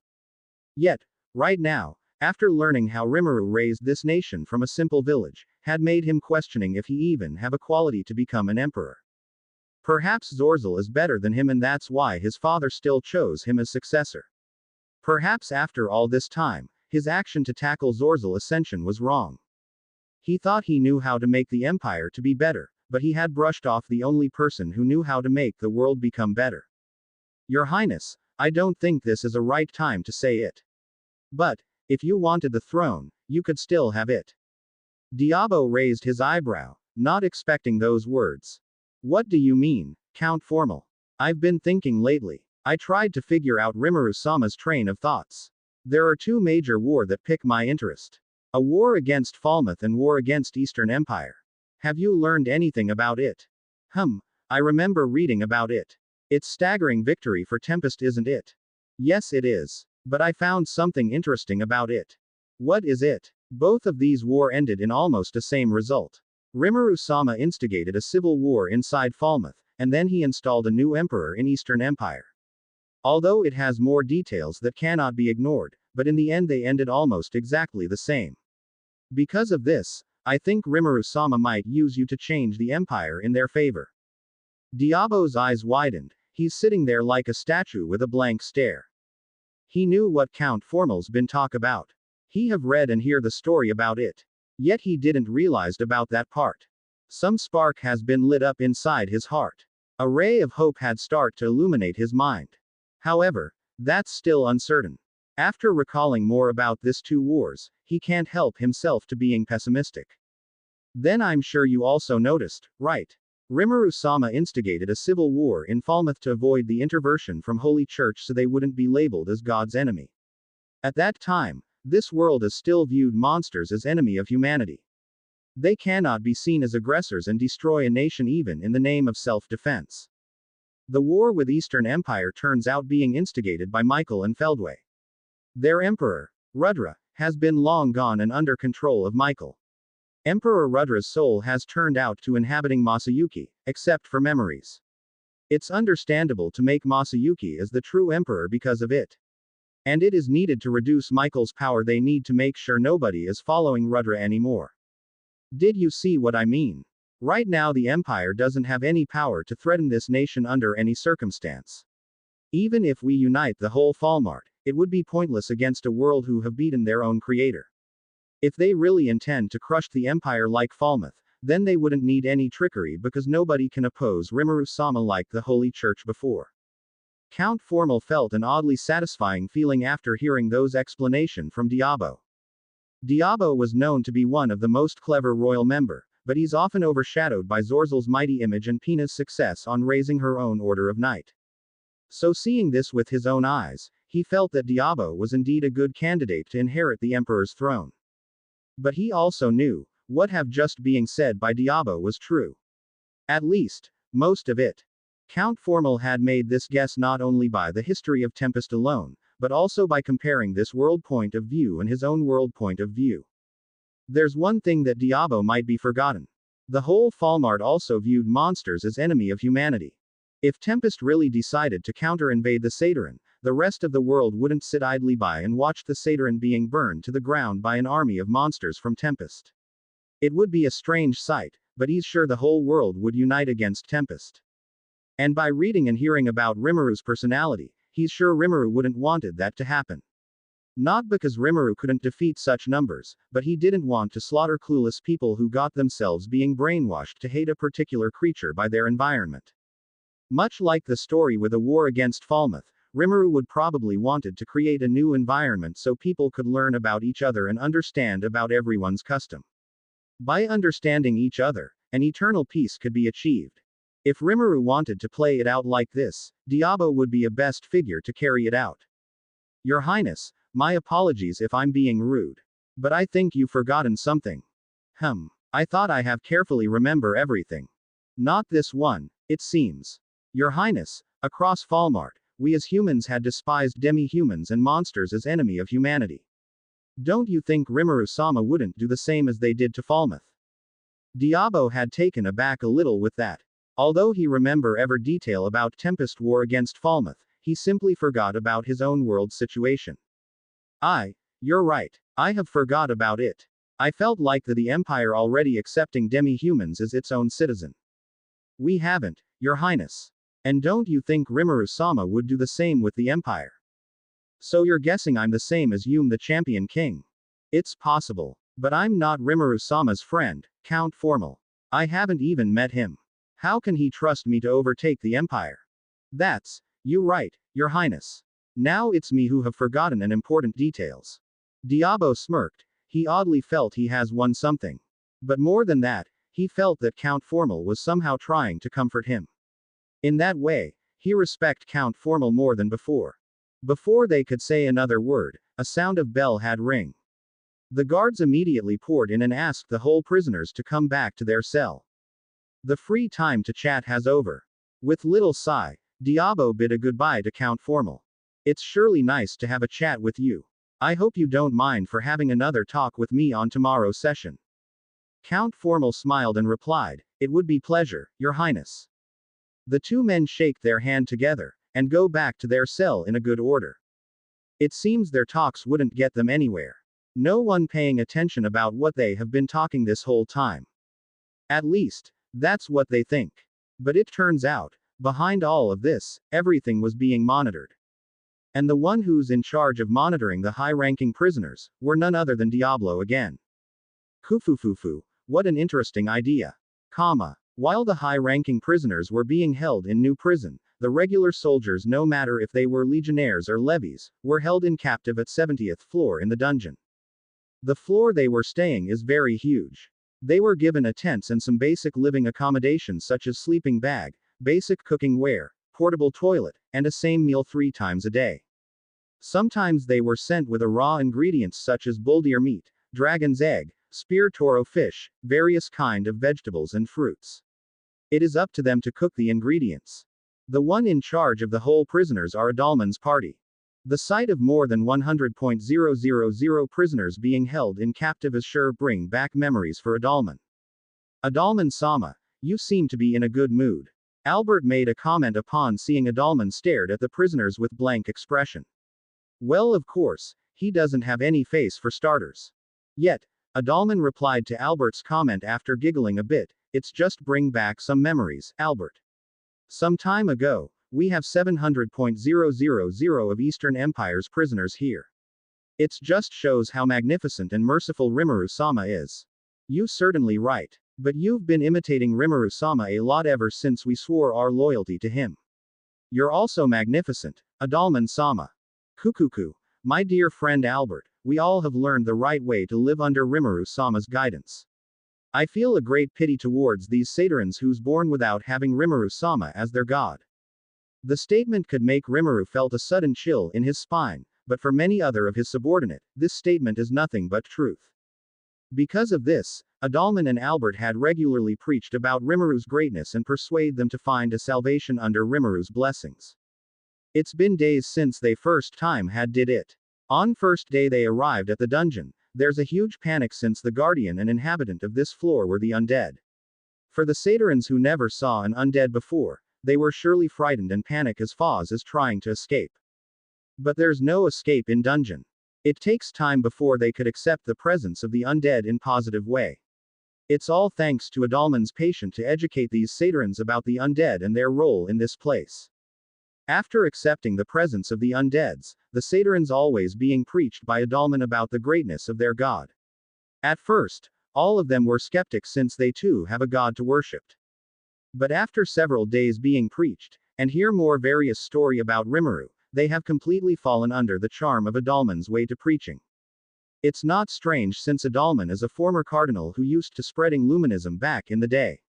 Yet, right now, after learning how Rimuru raised this nation from a simple village, had made him questioning if he even have a quality to become an emperor. Perhaps Zorzel is better than him and that's why his father still chose him as successor. Perhaps after all this time, his action to tackle Zorzel ascension was wrong. He thought he knew how to make the empire to be better, but he had brushed off the only person who knew how to make the world become better. Your Highness, I don't think this is a right time to say it. But, if you wanted the throne, you could still have it. Diabo raised his eyebrow, not expecting those words. What do you mean, Count Formal? I've been thinking lately. I tried to figure out Rimuru-sama's train of thoughts. There are two major wars that pick my interest. A war against Falmouth and war against Eastern Empire. Have you learned anything about it? I remember reading about it. It's staggering victory for Tempest, isn't it? Yes, it is. But I found something interesting about it. What is it? Both of these wars ended in almost the same result. Rimuru-sama instigated a civil war inside Falmouth, and then he installed a new emperor in Eastern Empire. Although it has more details that cannot be ignored, but in the end they ended almost exactly the same. Because of this, I think Rimuru-sama might use you to change the empire in their favor. Diabo's eyes widened, he's sitting there like a statue with a blank stare. He knew what Count Formal's been talk about. He have read and hear the story about it. Yet he didn't realized about that part. Some spark has been lit up inside his heart. A ray of hope had start to illuminate his mind. However, that's still uncertain. After recalling more about this two wars, he can't help himself to being pessimistic. Then I'm sure you also noticed, right? Rimuru-sama instigated a civil war in Falmouth to avoid the intervention from Holy Church so they wouldn't be labeled as God's enemy. At that time, this world is still viewed monsters as enemy of humanity. They cannot be seen as aggressors and destroy a nation even in the name of self-defense. The war with Eastern Empire turns out being instigated by Michael and Feldway. Their emperor, Rudra, has been long gone and under control of Michael. Emperor Rudra's soul has turned out to inhabiting Masayuki, except for memories. It's understandable to make Masayuki as the true emperor because of it. And it is needed to reduce Michael's power. They need to make sure nobody is following Rudra anymore. Did you see what I mean? Right now the empire doesn't have any power to threaten this nation under any circumstance. Even if we unite the whole Falmart, it would be pointless against a world who have beaten their own creator. If they really intend to crush the empire like Falmouth, then they wouldn't need any trickery because nobody can oppose Rimuru-sama like the Holy Church before. Count Formal felt an oddly satisfying feeling after hearing those explanations from Diabo. Diabo was known to be one of the most clever royal member, but he's often overshadowed by Zorzel's mighty image and Pina's success on raising her own order of knight. So seeing this with his own eyes, he felt that Diabo was indeed a good candidate to inherit the emperor's throne. But he also knew, what have just being said by Diabo was true. At least, most of it. Count Formal had made this guess not only by the history of Tempest alone, but also by comparing this world point of view and his own world point of view. There's one thing that Diabo might be forgotten. The whole Falmart also viewed monsters as enemy of humanity. If Tempest really decided to counter-invade the Satyran, the rest of the world wouldn't sit idly by and watch the Satyran being burned to the ground by an army of monsters from Tempest. It would be a strange sight, but he's sure the whole world would unite against Tempest. And by reading and hearing about Rimmeru's personality, he's sure Rimmeru wouldn't wanted that to happen. Not because Rimmeru couldn't defeat such numbers, but he didn't want to slaughter clueless people who got themselves being brainwashed to hate a particular creature by their environment. Much like the story with a war against Falmouth, Rimmeru would probably wanted to create a new environment so people could learn about each other and understand about everyone's custom. By understanding each other, an eternal peace could be achieved. If Rimmeru wanted to play it out like this, Diabo would be a best figure to carry it out. Your Highness, my apologies if I'm being rude. But I think you've forgotten something. I thought I have carefully remember everything. Not this one, it seems. Your Highness, across Falmart, we as humans had despised demi-humans and monsters as enemy of humanity. Don't you think Rimmeru-sama wouldn't do the same as they did to Falmouth? Diabo had taken aback a little with that. Although he remember every detail about Tempest War against Falmouth, he simply forgot about his own world situation. You're right. I have forgot about it. I felt like the Empire already accepting demi-humans as its own citizen. We haven't, Your Highness. And don't you think Rimmeru-sama would do the same with the Empire? So you're guessing I'm the same as Yume the Champion King? It's possible. But I'm not Rimmeru-sama's friend, Count Formal. I haven't even met him. How can he trust me to overtake the Empire? You right, Your Highness. Now it's me who have forgotten an important details. Diabo smirked. He oddly felt he has won something. But more than that, he felt that Count Formal was somehow trying to comfort him. In that way, he respect Count Formal more than before. Before they could say another word, a sound of bell had ring. The guards immediately poured in and asked the whole prisoners to come back to their cell. The free time to chat has over. With little sigh, Diabo bid a goodbye to Count Formal. It's surely nice to have a chat with you. I hope you don't mind for having another talk with me on tomorrow's session. Count Formal smiled and replied, It would be pleasure, Your Highness. The two men shake their hand together, and go back to their cell in a good order. It seems their talks wouldn't get them anywhere. No one paying attention about what they have been talking this whole time. At least, that's what they think. But it turns out, behind all of this, everything was being monitored. And the one who's in charge of monitoring the high-ranking prisoners, were none other than Diablo again. Kufufufu, what an interesting idea. While the high-ranking prisoners were being held in New Prison, the regular soldiers, no matter if they were legionnaires or levies, were held in captive at 70th floor in the dungeon. The floor they were staying is very huge. They were given a tent and some basic living accommodations such as sleeping bag, basic cooking ware, portable toilet, and a same meal 3 times a day. Sometimes they were sent with a raw ingredients such as bull deer meat, dragon's egg, spear toro fish, various kind of vegetables and fruits. It is up to them to cook the ingredients. The one in charge of the whole prisoners are Adalman's party. The sight of more than 100,000 prisoners being held in captive is sure bring back memories for Adalman. Adalman-sama, you seem to be in a good mood. Albert made a comment upon seeing Adalman stared at the prisoners with blank expression. Well, of course, he doesn't have any face for starters. Yet, Adalman replied to Albert's comment after giggling a bit, It's just bring back some memories, Albert. Some time ago, we have 700,000 of Eastern Empire's prisoners here. It just shows how magnificent and merciful Rimmeru-sama is. You certainly right. But you've been imitating Rimmeru-sama a lot ever since we swore our loyalty to him. You're also magnificent, Adalman-sama. Kukuku, my dear friend Albert, we all have learned the right way to live under Rimmeru-sama's guidance. I feel a great pity towards these Satyrans who's born without having Rimmeru-sama as their god. The statement could make Rimmeru felt a sudden chill in his spine, but for many other of his subordinate, this statement is nothing but truth. Because of this, Adalman and Albert had regularly preached about Rimuru's greatness and persuade them to find a salvation under Rimuru's blessings. It's been days since they first time did it. On first day they arrived at the dungeon, there's a huge panic since the guardian and inhabitant of this floor were the undead. For the Satyrians who never saw an undead before, they were surely frightened and panic as Foz is trying to escape. But there's no escape in dungeon. It takes time before they could accept the presence of the undead in positive way. It's all thanks to Adalman's patience to educate these Satyrians about the undead and their role in this place. After accepting the presence of the undeads, the Satyrians always being preached by Adalman about the greatness of their god. At first, all of them were skeptics since they too have a god to worship. But after several days being preached, and hear more various story about Rimuru, they have completely fallen under the charm of Adalman's way to preaching. It's not strange since Adalman is a former cardinal who used to spreading luminism back in the day.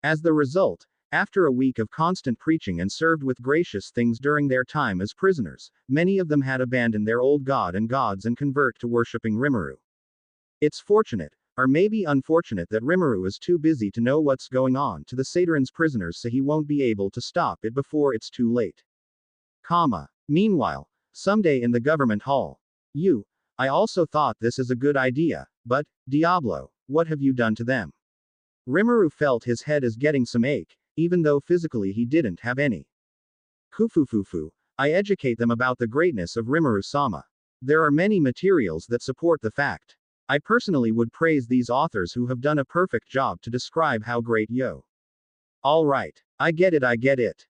As the result, after a week of constant preaching and served with gracious things during their time as prisoners, many of them had abandoned their old god and gods and convert to worshipping Rimuru. It's fortunate, or maybe unfortunate that Rimuru is too busy to know what's going on to the Satyrians prisoners so he won't be able to stop it before it's too late. Meanwhile, someday in the government hall. I also thought this is a good idea, but, Diablo, what have you done to them? Rimuru felt his head is getting some ache, even though physically he didn't have any. Kufufufu, I educate them about the greatness of Rimuru-sama. There are many materials that support the fact. I personally would praise these authors who have done a perfect job to describe how great yo. Alright, I get it.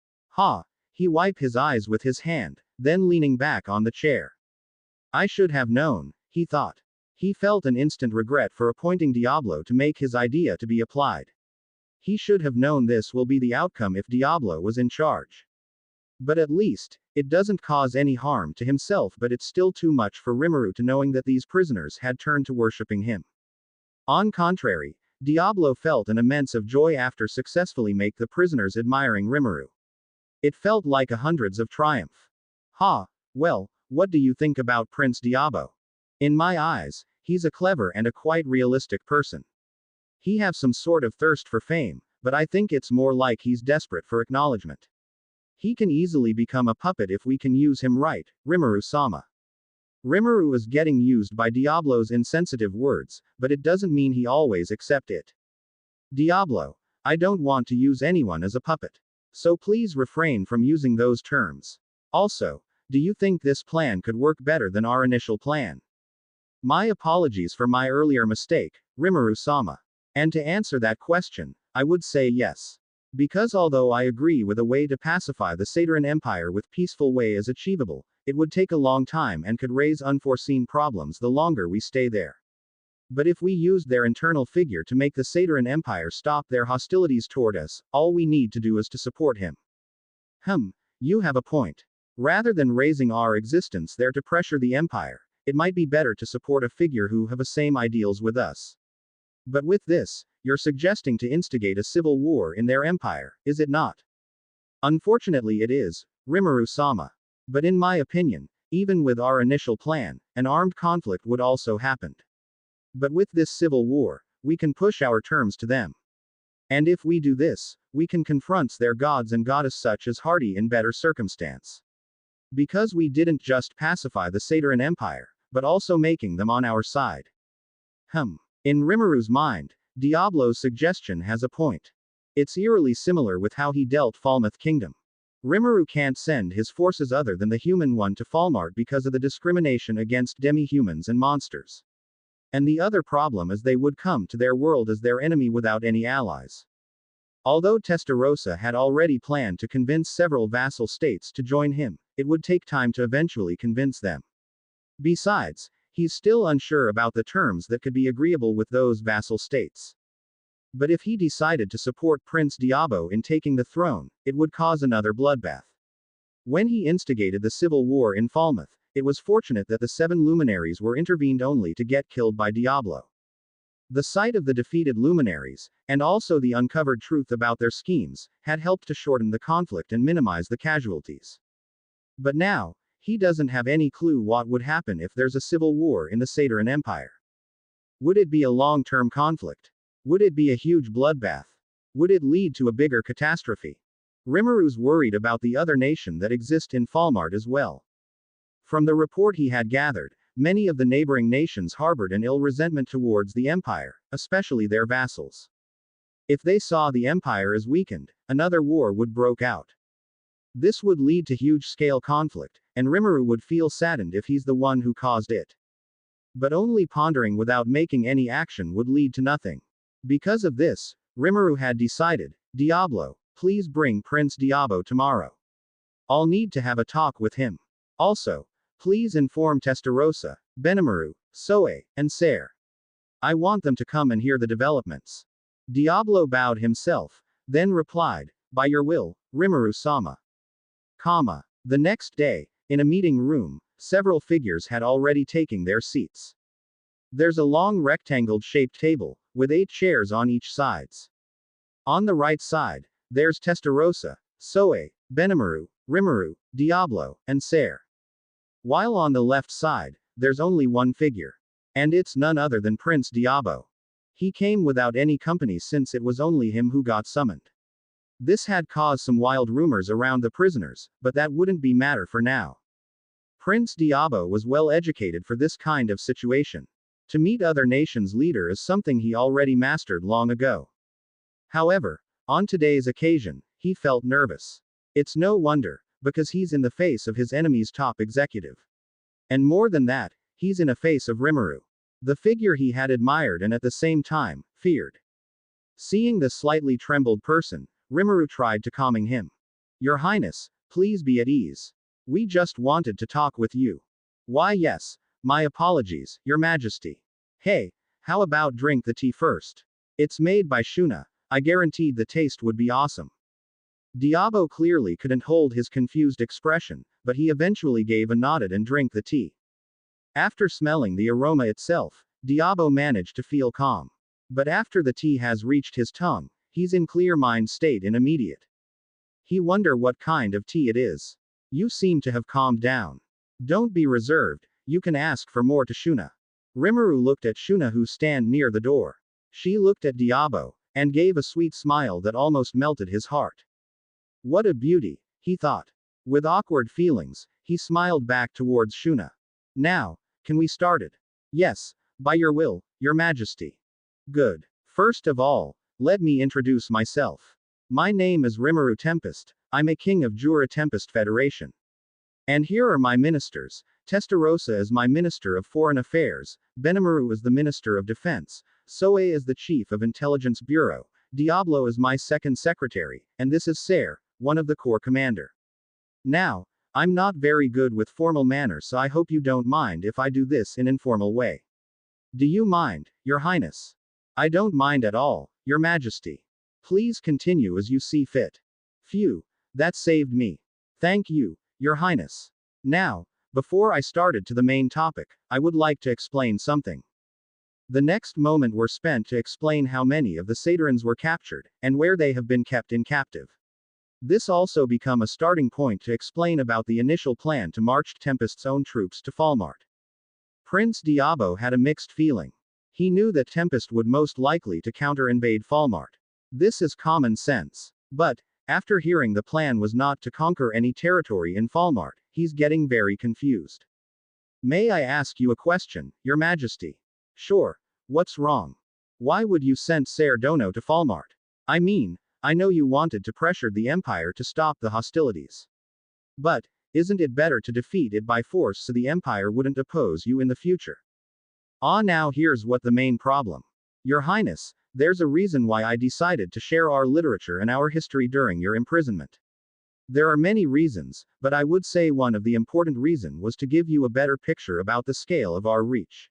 He wiped his eyes with his hand, then leaning back on the chair. I should have known, he thought. He felt an instant regret for appointing Diablo to make his idea to be applied. He should have known this will be the outcome if Diablo was in charge. But at least, it doesn't cause any harm to himself, but it's still too much for Rimuru to knowing that these prisoners had turned to worshipping him. On contrary, Diablo felt an immense of joy after successfully make the prisoners admiring Rimuru. It felt like a hundreds of triumph. Well, what do you think about Prince Diabo? In my eyes, he's a clever and a quite realistic person. He have some sort of thirst for fame, but I think it's more like he's desperate for acknowledgement. He can easily become a puppet if we can use him right, Rimuru-sama. Rimuru is getting used by Diablo's insensitive words, but it doesn't mean he always accept it. Diablo, I don't want to use anyone as a puppet. So please refrain from using those terms. Also, do you think this plan could work better than our initial plan? My apologies for my earlier mistake, Rimuru-sama. And to answer that question, I would say yes. Because although I agree with a way to pacify the Satyrian Empire with peaceful way is achievable, it would take a long time and could raise unforeseen problems the longer we stay there. But if we used their internal figure to make the Satyrian Empire stop their hostilities toward us, all we need to do is to support him. You have a point. Rather than raising our existence there to pressure the Empire, it might be better to support a figure who have the same ideals with us. But with this, you're suggesting to instigate a civil war in their empire, is it not? Unfortunately it is, Rimuru-sama. But in my opinion, even with our initial plan, an armed conflict would also happen. But with this civil war, we can push our terms to them. And if we do this, we can confront their gods and goddess such as Hardy in better circumstance. Because we didn't just pacify the Satyrian Empire, but also making them on our side. In Rimuru's mind, Diablo's suggestion has a point. It's eerily similar with how he dealt Falmouth Kingdom. Rimuru can't send his forces other than the human one to Falmart because of the discrimination against demi-humans and monsters. And the other problem is they would come to their world as their enemy without any allies. Although Testarossa had already planned to convince several vassal states to join him, it would take time to eventually convince them. Besides, he's still unsure about the terms that could be agreeable with those vassal states. But if he decided to support Prince Diabo in taking the throne, it would cause another bloodbath. When he instigated the civil war in Falmouth, it was fortunate that the 7 luminaries were intervened only to get killed by Diablo. The sight of the defeated luminaries, and also the uncovered truth about their schemes, had helped to shorten the conflict and minimize the casualties. But now, he doesn't have any clue what would happen if there's a civil war in the Satyrian Empire. Would it be a long-term conflict? Would it be a huge bloodbath? Would it lead to a bigger catastrophe? Rimuru's worried about the other nation that exist in Falmart as well. From the report he had gathered, many of the neighboring nations harbored an ill resentment towards the empire, especially their vassals. If they saw the empire as weakened, another war would break out. This would lead to huge-scale conflict, and Rimuru would feel saddened if he's the one who caused it. But only pondering without making any action would lead to nothing. Because of this, Rimuru had decided, Diablo, please bring Prince Diabo tomorrow. I'll need to have a talk with him. Also, please inform Testarossa, Benimaru, Soe, and Ser. I want them to come and hear the developments. Diablo bowed himself, then replied, by your will, Rimuru-sama. The next day, in a meeting room, several figures had already taken their seats. There's a long rectangle-shaped table, with 8 chairs on each sides. On the right side, there's Testarossa, Soe, Benimaru, Rimuru, Diablo, and Ser. While on the left side, there's only one figure. And it's none other than Prince Diabo. He came without any company since it was only him who got summoned. This had caused some wild rumors around the prisoners, but that wouldn't be matter for now. Prince Diabo was well educated for this kind of situation. To meet other nations' leader is something he already mastered long ago. However, on today's occasion, he felt nervous. It's no wonder, because he's in the face of his enemy's top executive. And more than that, he's in a face of Rimuru, the figure he had admired and at the same time, feared. Seeing the slightly trembled person, Rimuru tried to calming him. Your Highness, please be at ease. We just wanted to talk with you. Why yes, my apologies, Your Majesty. Hey, how about drink the tea first? It's made by Shuna, I guaranteed the taste would be awesome. Diabo clearly couldn't hold his confused expression, but he eventually gave a nod and drank the tea. After smelling the aroma itself, Diabo managed to feel calm. But after the tea has reached his tongue, he's in clear mind state in immediate. He wonder what kind of tea it is. You seem to have calmed down. Don't be reserved, you can ask for more to Shuna. Rimuru looked at Shuna who stand near the door. She looked at Diabo, and gave a sweet smile that almost melted his heart. What a beauty, he thought. With awkward feelings, he smiled back towards Shuna. Now, can we start it? Yes, by your will, Your Majesty. Good. First of all, let me introduce myself. My name is Rimuru Tempest, I'm a king of Jura Tempest Federation. And here are my ministers. Testarossa is my Minister of Foreign Affairs, Benimaru is the Minister of Defense, Soe is the Chief of Intelligence Bureau, Diablo is my second secretary, and this is Ser, one of the Corps Commander. Now, I'm not very good with formal manners, so I hope you don't mind if I do this in informal way. Do you mind, Your Highness? I don't mind at all, Your Majesty. Please continue as you see fit. Phew, that saved me. Thank you, Your Highness. Now, before I started to the main topic, I would like to explain something. The next moment were spent to explain how many of the Saturans were captured, and where they have been kept in captive. This also become a starting point to explain about the initial plan to march Tempest's own troops to Falmart. Prince Diabo had a mixed feeling. He knew that Tempest would most likely to counter-invade Falmart. This is common sense. But, after hearing the plan was not to conquer any territory in Falmart, he's getting very confused. May I ask you a question, Your Majesty? Sure. What's wrong? Why would you send Ser Dono to Falmart? I mean, I know you wanted to pressure the Empire to stop the hostilities. But, isn't it better to defeat it by force so the Empire wouldn't oppose you in the future? Now here's what the main problem. Your Highness, there's a reason why I decided to share our literature and our history during your imprisonment. There are many reasons, but I would say one of the important reason was to give you a better picture about the scale of our reach.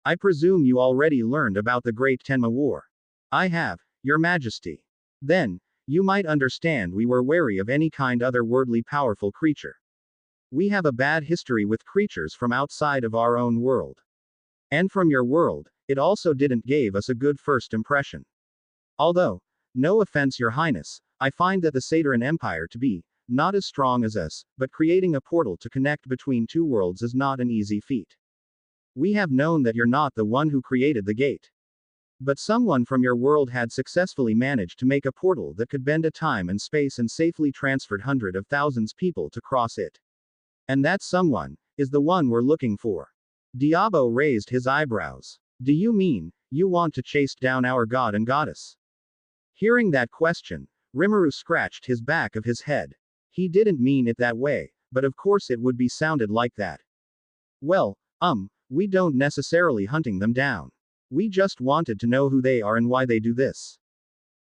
I presume you already learned about the Great Tenma War. I have, Your Majesty. Then, you might understand we were wary of any kind otherworldly powerful creature. We have a bad history with creatures from outside of our own world. And from your world, it also didn't give us a good first impression. Although, no offense Your Highness, I find that the Sadaran Empire to be, not as strong as us, but creating a portal to connect between two worlds is not an easy feat. We have known that you're not the one who created the gate. But someone from your world had successfully managed to make a portal that could bend a time and space and safely transferred hundreds of thousands people to cross it. And that someone is the one we're looking for. Diabo raised his eyebrows. Do you mean you want to chase down our god and goddess? Hearing that question, Rimuru scratched his back of his head. He didn't mean it that way, but of course it would be sounded like that. Well, we don't necessarily hunting them down. We just wanted to know who they are and why they do this.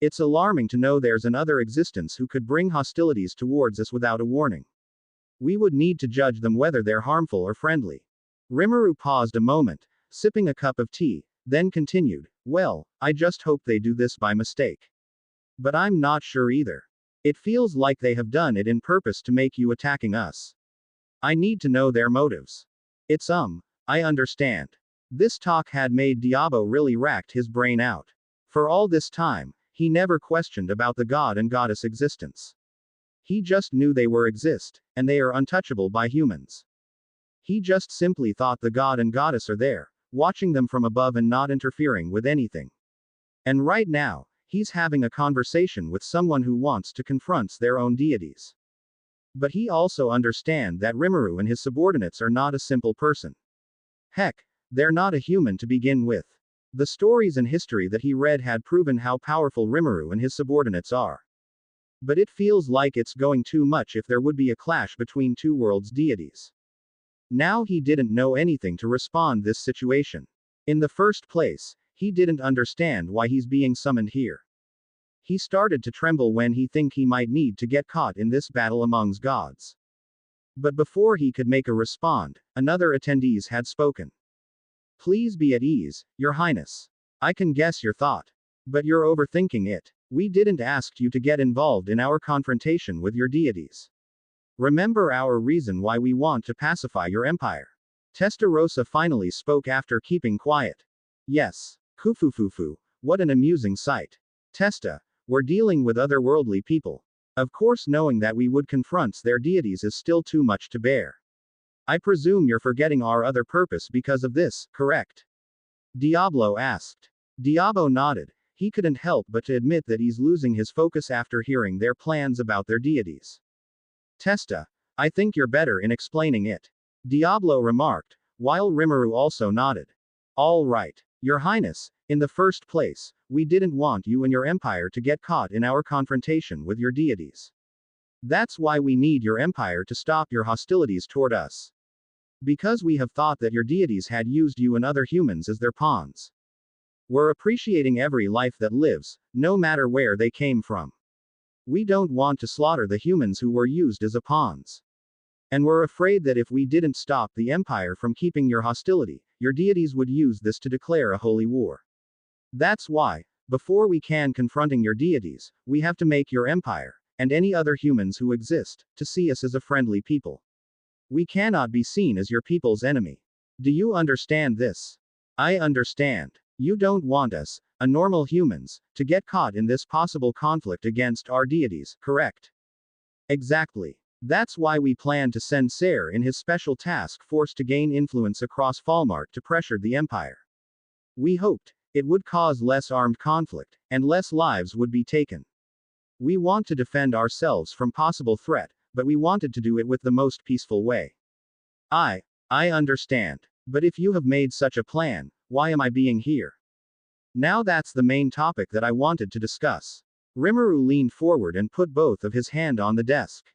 It's alarming to know there's another existence who could bring hostilities towards us without a warning. We would need to judge them whether they're harmful or friendly. Rimuru paused a moment, sipping a cup of tea, then continued, well, I just hope they do this by mistake. But I'm not sure either. It feels like they have done it in purpose to make you attacking us. I need to know their motives. It's I understand. This talk had made Diabo really racked his brain out. For all this time, he never questioned about the god and goddess existence. He just knew they exist, and they are untouchable by humans. He just simply thought the god and goddess are there, watching them from above and not interfering with anything. And right now, he's having a conversation with someone who wants to confront their own deities. But he also understands that Rimuru and his subordinates are not a simple person. Heck, they're not a human to begin with. The stories and history that he read had proven how powerful Rimuru and his subordinates are. But it feels like it's going too much if there would be a clash between two worlds' deities. Now he didn't know anything to respond this situation. In the first place, he didn't understand why he's being summoned here. He started to tremble when he think he might need to get caught in this battle amongst gods. But before he could make a respond, another attendees had spoken. Please be at ease, Your Highness. I can guess your thought. But you're overthinking it. We didn't ask you to get involved in our confrontation with your deities. Remember our reason why we want to pacify your empire. Testarossa finally spoke after keeping quiet. Yes. Kufufufu, what an amusing sight. Testa, we're dealing with otherworldly people. Of course, knowing that we would confront their deities is still too much to bear. I presume you're forgetting our other purpose because of this, correct? Diablo asked. Diabo nodded. He couldn't help but to admit that he's losing his focus after hearing their plans about their deities. Testa, I think you're better in explaining it. Diablo remarked, while Rimuru also nodded. All right, Your Highness, in the first place, we didn't want you and your empire to get caught in our confrontation with your deities. That's why we need your empire to stop your hostilities toward us. Because we have thought that your deities had used you and other humans as their pawns. We're appreciating every life that lives, no matter where they came from. We don't want to slaughter the humans who were used as a pawns. And we're afraid that if we didn't stop the empire from keeping your hostility, your deities would use this to declare a holy war. That's why, before we can confronting your deities, we have to make your empire, and any other humans who exist, to see us as a friendly people. We cannot be seen as your people's enemy. Do you understand this? I understand. You don't want us, a normal humans, to get caught in this possible conflict against our deities, correct? Exactly. That's why we plan to send Ser in his special task force to gain influence across Falmart to pressure the empire. We hoped it would cause less armed conflict, and less lives would be taken. We want to defend ourselves from possible threat, but we wanted to do it with the most peaceful way. I understand. But if you have made such a plan, why am I being here? Now that's the main topic that I wanted to discuss. Rimuru leaned forward and put both of his hands on the desk.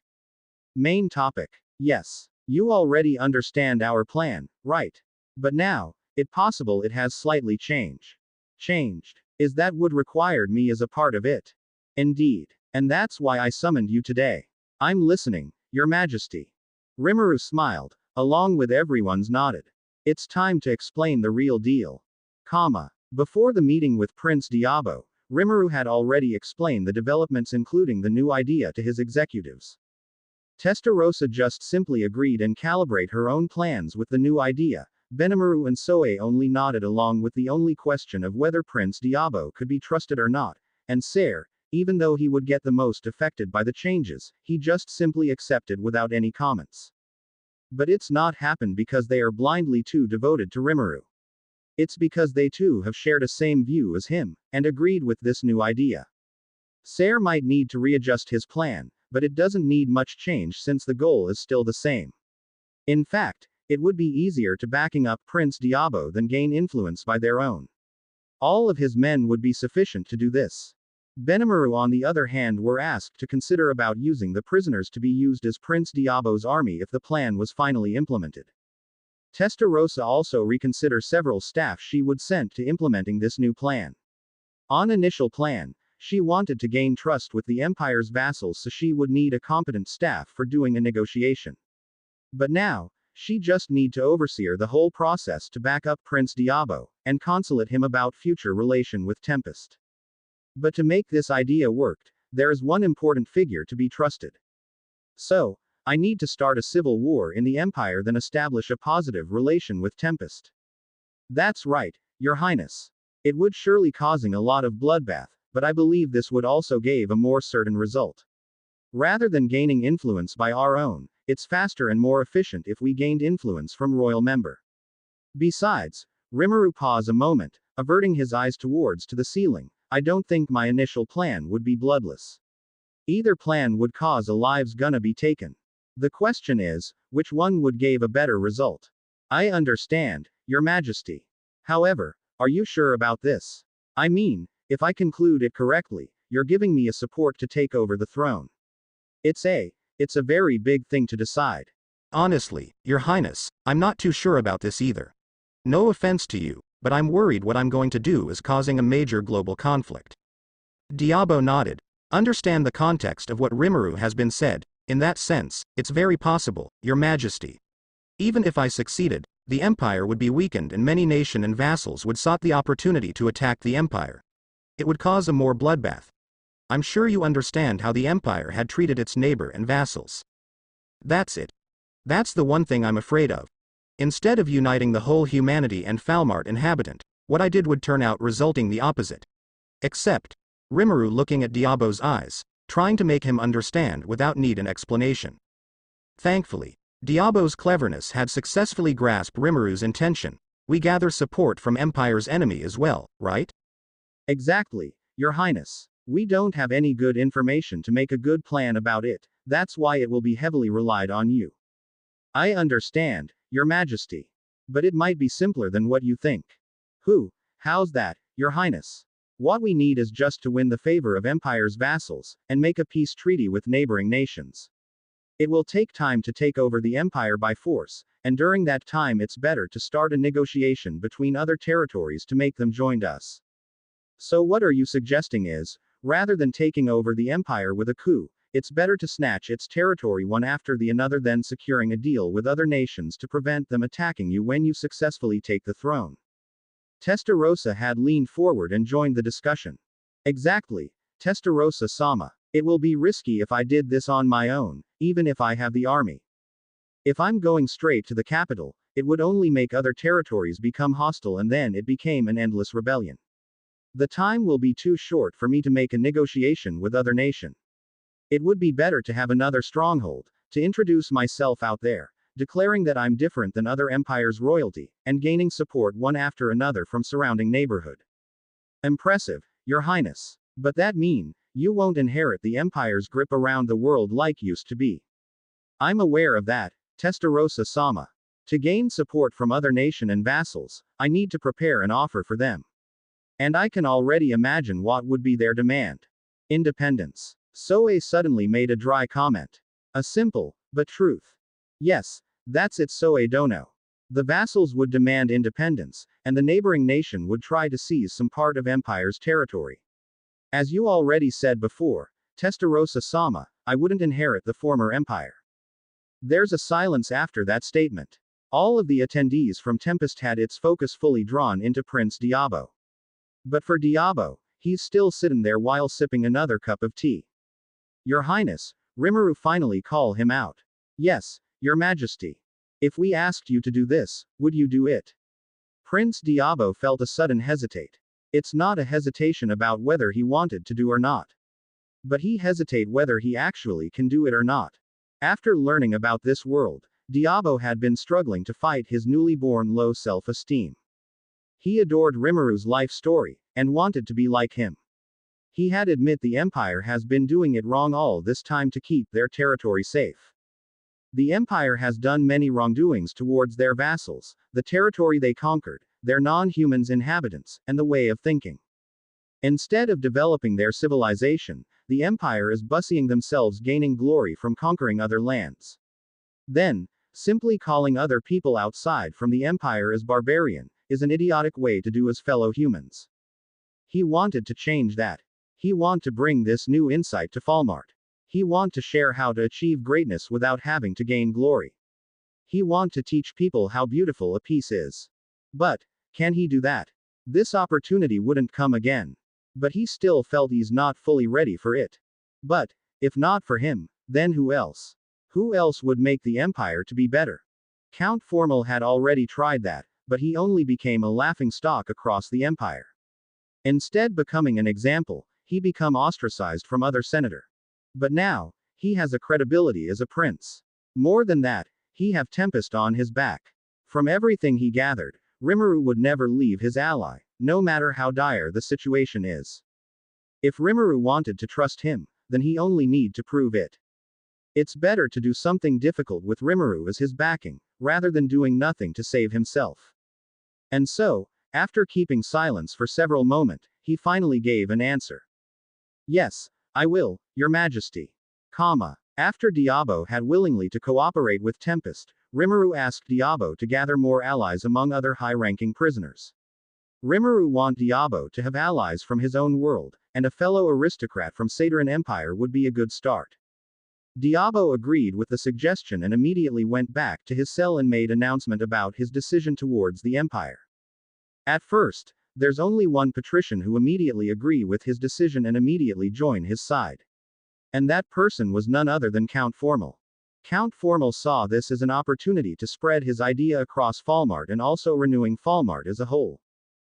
Main topic. Yes. You already understand our plan, right? But now, it's possible it has slightly changed. Changed. Is that would require me as a part of it? Indeed. And that's why I summoned you today. I'm listening, Your Majesty. Rimuru smiled, along with everyone's nodded. It's time to explain the real deal. Before the meeting with Prince Diabo, Rimuru had already explained the developments including the new idea to his executives. Testarossa just simply agreed and calibrate her own plans with the new idea. Benimaru and Soe only nodded along with the only question of whether Prince Diabo could be trusted or not, and Ser, even though he would get the most affected by the changes, he just simply accepted without any comments. But it's not happened because they are blindly too devoted to Rimuru. It's because they too have shared a same view as him, and agreed with this new idea. Ser might need to readjust his plan, but it doesn't need much change since the goal is still the same. In fact, it would be easier to backing up Prince Diabo than gain influence by their own. All of his men would be sufficient to do this. Benimaru on the other hand were asked to consider about using the prisoners to be used as Prince Diabo's army if the plan was finally implemented. Testarossa also reconsider several staff she would send to implementing this new plan. On initial plan, she wanted to gain trust with the Empire's vassals so she would need a competent staff for doing a negotiation. But now, she just need to overseer the whole process to back up Prince Diabo, and consulate him about future relation with Tempest. But to make this idea work, there is one important figure to be trusted. So, I need to start a civil war in the Empire then establish a positive relation with Tempest. That's right, Your Highness. It would surely causing a lot of bloodbath, but I believe this would also give a more certain result. Rather than gaining influence by our own, it's faster and more efficient if we gained influence from royal member. Besides, Rimuru paused a moment, averting his eyes towards to the ceiling. I don't think my initial plan would be bloodless. Either plan would cause a lives gonna be taken. The question is, which one would give a better result? I understand, Your Majesty. However, are you sure about this? I mean, if I conclude it correctly, you're giving me a support to take over the throne. It's a very big thing to decide. Honestly, Your Highness, I'm not too sure about this either. No offense to you, but I'm worried what I'm going to do is causing a major global conflict. Diabo nodded. Understand the context of what Rimuru has been said. In that sense, it's very possible, Your Majesty. Even if I succeeded, the Empire would be weakened and many nation and vassals would sought the opportunity to attack the Empire. It would cause a more bloodbath. I'm sure you understand how the Empire had treated its neighbor and vassals. That's it. That's the one thing I'm afraid of. Instead of uniting the whole humanity and Falmart inhabitant, what I did would turn out resulting the opposite. Except, Rimuru looking at Diabo's eyes, trying to make him understand without need an explanation. Thankfully, Diabo's cleverness had successfully grasped Rimuru's intention. We gather support from Empire's enemy as well, right? Exactly, Your Highness. We don't have any good information to make a good plan about it, that's why it will be heavily relied on you. I understand, Your Majesty. But it might be simpler than what you think. How's that, Your Highness? What we need is just to win the favor of Empire's vassals, and make a peace treaty with neighboring nations. It will take time to take over the Empire by force, and during that time it's better to start a negotiation between other territories to make them join us. So what are you suggesting is, rather than taking over the Empire with a coup, it's better to snatch its territory one after the another than securing a deal with other nations to prevent them attacking you when you successfully take the throne. Testarossa had leaned forward and joined the discussion. Exactly, Testarossa-sama. It will be risky if I did this on my own, even if I have the army. If I'm going straight to the capital, it would only make other territories become hostile and then it became an endless rebellion. The time will be too short for me to make a negotiation with other nation. It would be better to have another stronghold, to introduce myself out there, declaring that I'm different than other empires' royalty, and gaining support one after another from surrounding neighborhood. Impressive, Your Highness. But that mean, you won't inherit the empire's grip around the world like used to be. I'm aware of that, Testarossa-sama. To gain support from other nation and vassals, I need to prepare an offer for them. And I can already imagine what would be their demand. Independence. Soe suddenly made a dry comment. A simple, but truth. Yes, that's it Soe Dono. The vassals would demand independence, and the neighboring nation would try to seize some part of Empire's territory. As you already said before, Testarossa-sama, I wouldn't inherit the former empire. There's a silence after that statement. All of the attendees from Tempest had its focus fully drawn into Prince Diabo. But for Diabo, he's still sitting there while sipping another cup of tea. Your Highness, Rimuru finally called him out. Yes, Your Majesty. If we asked you to do this, would you do it? Prince Diabo felt a sudden hesitate. It's not a hesitation about whether he wanted to do or not. But he hesitate whether he actually can do it or not. After learning about this world, Diabo had been struggling to fight his newly born low self-esteem. He adored Rimuru life story, and wanted to be like him. He had admit the Empire has been doing it wrong all this time to keep their territory safe. The Empire has done many wrongdoings towards their vassals, the territory they conquered, their non-humans inhabitants, and the way of thinking. Instead of developing their civilization, the Empire is busying themselves gaining glory from conquering other lands. Then, simply calling other people outside from the Empire as barbarian, is an idiotic way to do as fellow humans. He wanted to change that. He want to bring this new insight to Falmart. He want to share how to achieve greatness without having to gain glory. He want to teach people how beautiful a peace is. But, can he do that? This opportunity wouldn't come again. But he still felt he's not fully ready for it. But, if not for him, then who else? Who else would make the Empire to be better? Count Formal had already tried that, but he only became a laughing stock across the Empire. Instead becoming an example, he become ostracized from other senator. But now, he has a credibility as a prince. More than that, he have Tempest on his back. From everything he gathered, Rimuru would never leave his ally, no matter how dire the situation is. If Rimuru wanted to trust him, then he only need to prove it. It's better to do something difficult with Rimuru as his backing, rather than doing nothing to save himself. And so, after keeping silence for several moments, he finally gave an answer. Yes, I will, Your Majesty. After Diabo had willingly to cooperate with Tempest, Rimuru asked Diabo to gather more allies among other high-ranking prisoners. Rimuru want Diabo to have allies from his own world, and a fellow aristocrat from Sateran Empire would be a good start. Diabo agreed with the suggestion and immediately went back to his cell and made announcement about his decision towards the Empire. At first, there's only one patrician who immediately agree with his decision and immediately join his side. And that person was none other than Count Formal. Count Formal saw this as an opportunity to spread his idea across Falmart and also renewing Falmart as a whole.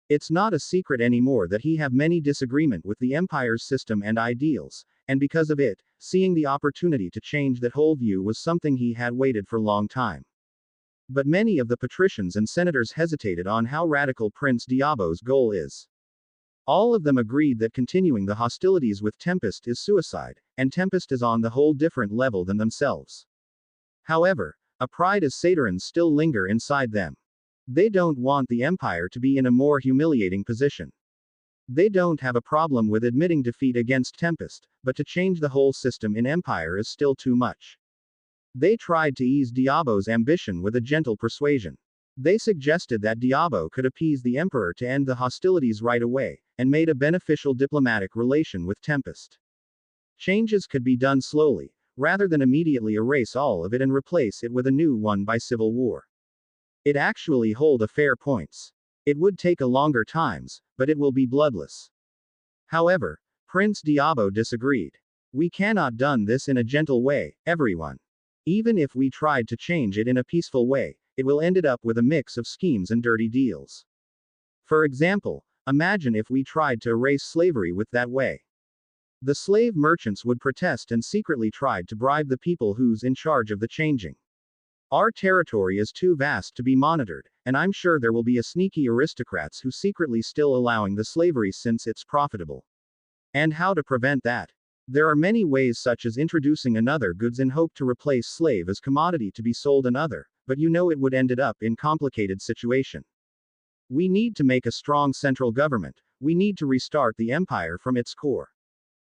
It's not a secret anymore that he have many disagreement with the Empire's system and ideals, and because of it, seeing the opportunity to change that whole view was something he had waited for long time. But many of the patricians and senators hesitated on how radical Prince Diabo's goal is. All of them agreed that continuing the hostilities with Tempest is suicide, and Tempest is on the whole different level than themselves. However, a pride as Saterans still linger inside them. They don't want the Empire to be in a more humiliating position. They don't have a problem with admitting defeat against Tempest, but to change the whole system in Empire is still too much. They tried to ease Diabo's ambition with a gentle persuasion. They suggested that Diabo could appease the Emperor to end the hostilities right away, and made a beneficial diplomatic relation with Tempest. Changes could be done slowly, rather than immediately erase all of it and replace it with a new one by civil war. It actually hold a fair points. It would take a longer times, but it will be bloodless. However, Prince Diabo disagreed. We cannot done this in a gentle way, everyone. Even if we tried to change it in a peaceful way, it will ended up with a mix of schemes and dirty deals. For example, imagine if we tried to erase slavery with that way. The slave merchants would protest and secretly tried to bribe the people who's in charge of the changing. Our territory is too vast to be monitored, and I'm sure there will be a sneaky aristocrats who secretly still allowing the slavery since it's profitable. And how to prevent that? There are many ways such as introducing another goods in hope to replace slave as commodity to be sold another, but you know it would ended up in complicated situation. We need to make a strong central government, we need to restart the empire from its core.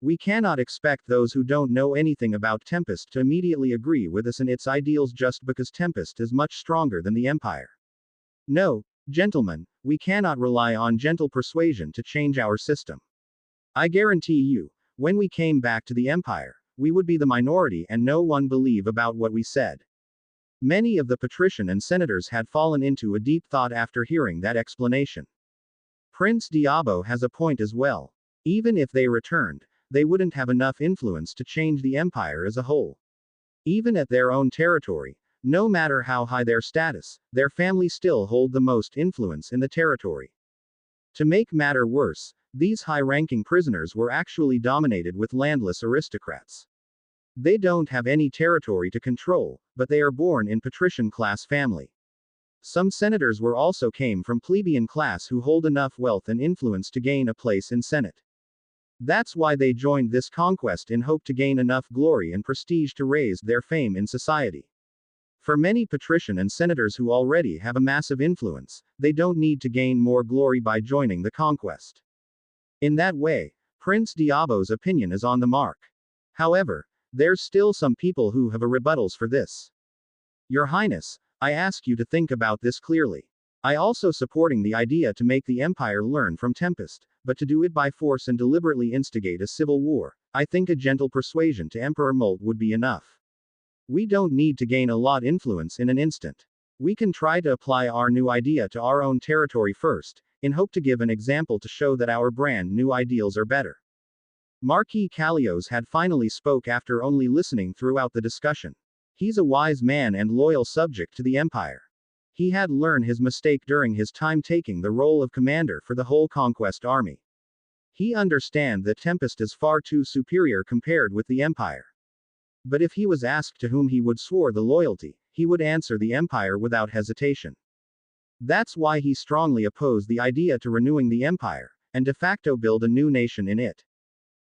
We cannot expect those who don't know anything about Tempest to immediately agree with us and its ideals just because Tempest is much stronger than the empire. No, gentlemen, we cannot rely on gentle persuasion to change our system. I guarantee you, when we came back to the empire, we would be the minority and no one believe about what we said. Many of the patrician and senators had fallen into a deep thought after hearing that explanation. Prince Diabo has a point as well. Even if they returned, they wouldn't have enough influence to change the empire as a whole. Even at their own territory, no matter how high their status, their family still hold the most influence in the territory. To make matter worse, these high-ranking prisoners were actually dominated with landless aristocrats. They don't have any territory to control, but they are born in patrician class family. Some senators were also came from plebeian class who hold enough wealth and influence to gain a place in Senate. That's why they joined this conquest in hope to gain enough glory and prestige to raise their fame in society. For many patrician and senators who already have a massive influence, they don't need to gain more glory by joining the conquest. In that way, Prince Diabo's opinion is on the mark. However, there's still some people who have a rebuttals for this. Your Highness, I ask you to think about this clearly. I also supporting the idea to make the empire learn from Tempest, but to do it by force and deliberately instigate a civil war. I think a gentle persuasion to Emperor Molt would be enough. We don't need to gain a lot influence in an instant. We can try to apply our new idea to our own territory first, in hope to give an example to show that our brand new ideals are better. Marquis Callios had finally spoke after only listening throughout the discussion. He's a wise man and loyal subject to the empire. He had learned his mistake during his time taking the role of commander for the whole conquest army. He understands that Tempest is far too superior compared with the empire. But if he was asked to whom he would swear the loyalty, he would answer the empire without hesitation. That's why he strongly opposed the idea to renewing the empire, and de facto build a new nation in it.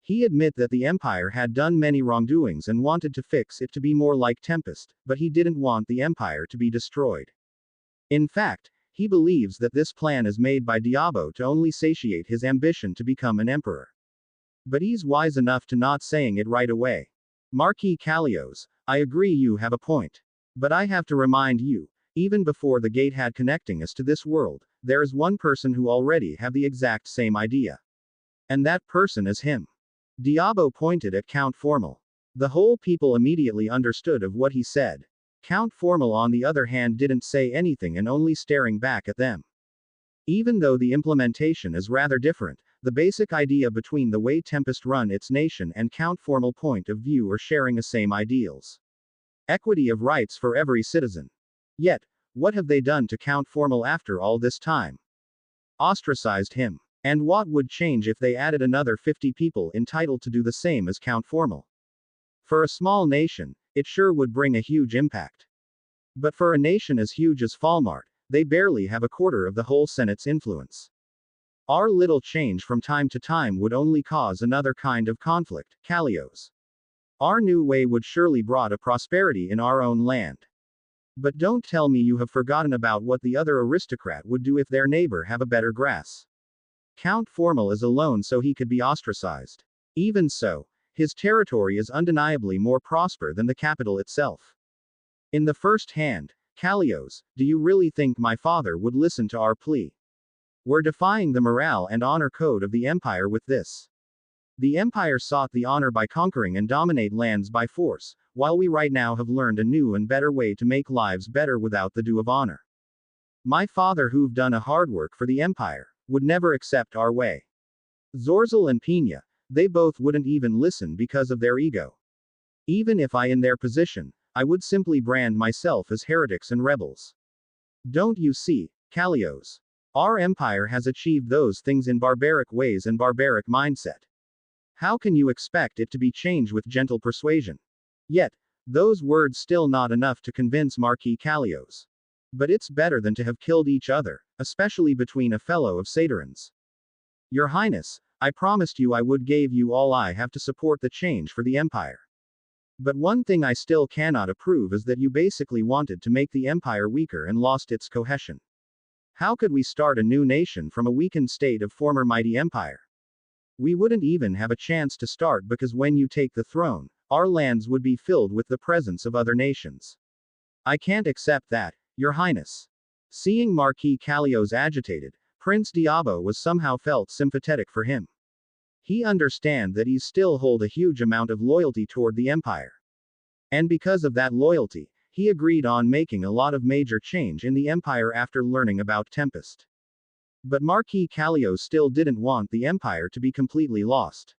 He admitted that the empire had done many wrongdoings and wanted to fix it to be more like Tempest, but he didn't want the empire to be destroyed. In fact, he believes that this plan is made by Diabo to only satiate his ambition to become an emperor. But he's wise enough to not saying it right away. Marquis Callios, I agree you have a point. But I have to remind you, even before the G.A.T.E had connecting us to this world, there is one person who already have the exact same idea. And that person is him. Diabo pointed at Count Formal. The whole people immediately understood of what he said. Count Formal on the other hand didn't say anything and only staring back at them. Even though the implementation is rather different, the basic idea between the way Tempest run its nation and Count Formal point of view are sharing the same ideals. Equity of rights for every citizen. Yet, what have they done to Count Formal after all this time? Ostracized him. And what would change if they added another 50 people entitled to do the same as Count Formal? For a small nation, it sure would bring a huge impact. But for a nation as huge as Falmart, they barely have a quarter of the whole Senate's influence. Our little change from time to time would only cause another kind of conflict, Callios. Our new way would surely brought a prosperity in our own land. But don't tell me you have forgotten about what the other aristocrat would do if their neighbor have a better grass. Count Formal is alone so he could be ostracized. Even so, his territory is undeniably more prosper than the capital itself. In the first hand, Callios, do you really think my father would listen to our plea? We're defying the morale and honor code of the empire with this. The empire sought the honor by conquering and dominate lands by force, while we right now have learned a new and better way to make lives better without the due of honor. My father who've done a hard work for the empire, would never accept our way. Zorzel and Pina, they both wouldn't even listen because of their ego. Even if I in their position, I would simply brand myself as heretics and rebels. Don't you see, Callios? Our empire has achieved those things in barbaric ways and barbaric mindset. How can you expect it to be changed with gentle persuasion? Yet, those words still not enough to convince Marquis Callios. But it's better than to have killed each other, especially between a fellow of Satyrians. Your Highness, I promised you I would give you all I have to support the change for the empire. But one thing I still cannot approve is that you basically wanted to make the empire weaker and lost its cohesion. How could we start a new nation from a weakened state of former mighty empire? We wouldn't even have a chance to start because when you take the throne, our lands would be filled with the presence of other nations. I can't accept that, Your Highness. Seeing Marquis Callios agitated, Prince Diabo was somehow felt sympathetic for him. He understand that he still hold a huge amount of loyalty toward the empire. And because of that loyalty, he agreed on making a lot of major change in the empire after learning about Tempest. But Marquis Callios still didn't want the empire to be completely lost.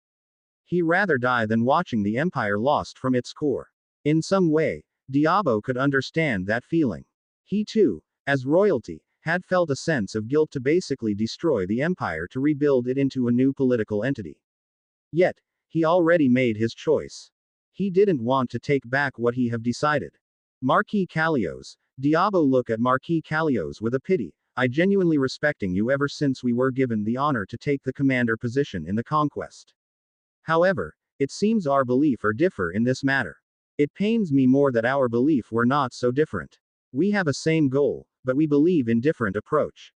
He rather die than watching the empire lost from its core. In some way, Diabo could understand that feeling. He too, as royalty, had felt a sense of guilt to basically destroy the empire to rebuild it into a new political entity. Yet, he already made his choice. He didn't want to take back what he have decided. Marquis Callios. Diabo look at Marquis Callios with a pity. I genuinely respecting you ever since we were given the honor to take the commander position in the conquest. However, it seems our belief are differ in this matter. It pains me more that our belief were not so different. We have a same goal, but we believe in different approach.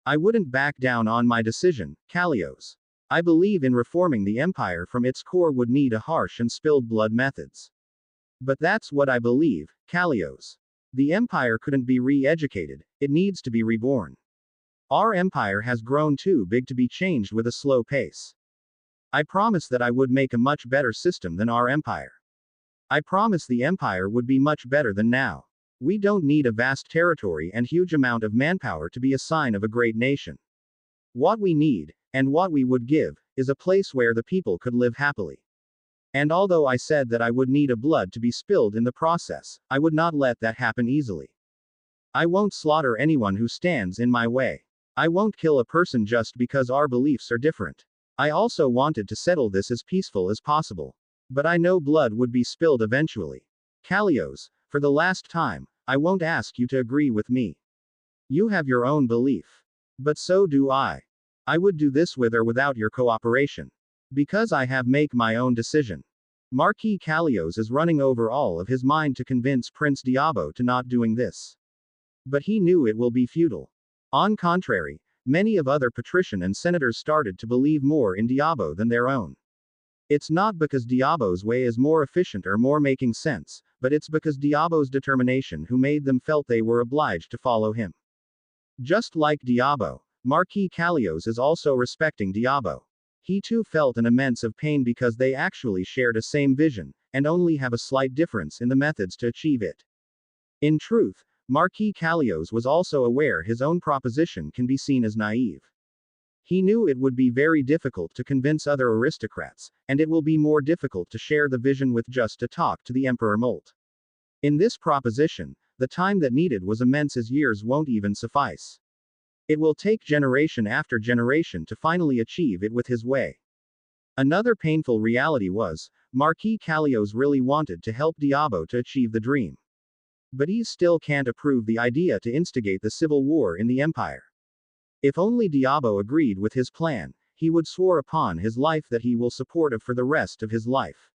I wouldn't back down on my decision, Callios. I believe in reforming the empire from its core would need a harsh and spilled blood methods. But that's what I believe, Callios. The empire couldn't be re-educated, it needs to be reborn. Our empire has grown too big to be changed with a slow pace. I promise that I would make a much better system than our empire. I promise the empire would be much better than now. We don't need a vast territory and huge amount of manpower to be a sign of a great nation. What we need, and what we would give, is a place where the people could live happily. And although I said that I would need a blood to be spilled in the process, I would not let that happen easily. I won't slaughter anyone who stands in my way. I won't kill a person just because our beliefs are different. I also wanted to settle this as peaceful as possible. But I know blood would be spilled eventually. Callios, for the last time, I won't ask you to agree with me. You have your own belief. But so do I. I would do this with or without your cooperation. Because I have make my own decision. Marquis Callios is running over all of his mind to convince Prince Diabo to not doing this. But he knew it will be futile. On contrary, many of other patrician and senators started to believe more in Diabo than their own. It's not because Diabo's way is more efficient or more making sense, but it's because Diabo's determination who made them felt they were obliged to follow him. Just like Diabo, Marquis Callios is also respecting Diabo. He too felt an immense of pain because they actually shared a same vision, and only have a slight difference in the methods to achieve it. In truth, Marquis Callios was also aware his own proposition can be seen as naive. He knew it would be very difficult to convince other aristocrats, and it will be more difficult to share the vision with just to talk to the Emperor Molt. In this proposition, the time that needed was immense as years won't even suffice. It will take generation after generation to finally achieve it with his way. Another painful reality was, Marquis Callios really wanted to help Diabo to achieve the dream. But he still can't approve the idea to instigate the civil war in the empire. If only Diabo agreed with his plan, he would swear upon his life that he will support it for the rest of his life.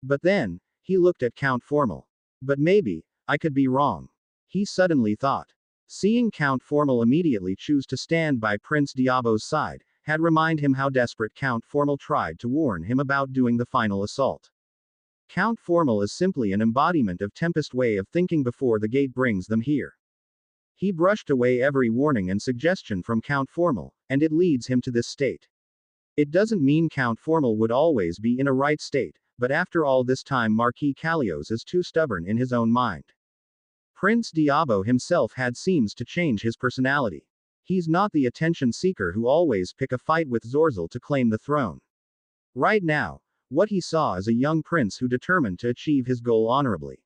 But then, he looked at Count Formal. But maybe, I could be wrong. He suddenly thought. Seeing Count Formal immediately choose to stand by Prince Diabo's side, had reminded him how desperate Count Formal tried to warn him about doing the final assault. Count Formal is simply an embodiment of Tempest's way of thinking before the gate brings them here. He brushed away every warning and suggestion from Count Formal, and it leads him to this state. It doesn't mean Count Formal would always be in a right state, but after all this time Marquis Callios is too stubborn in his own mind. Prince Diabo himself had seems to change his personality. He's not the attention seeker who always pick a fight with Zorzel to claim the throne. Right now, what he saw is a young prince who determined to achieve his goal honorably.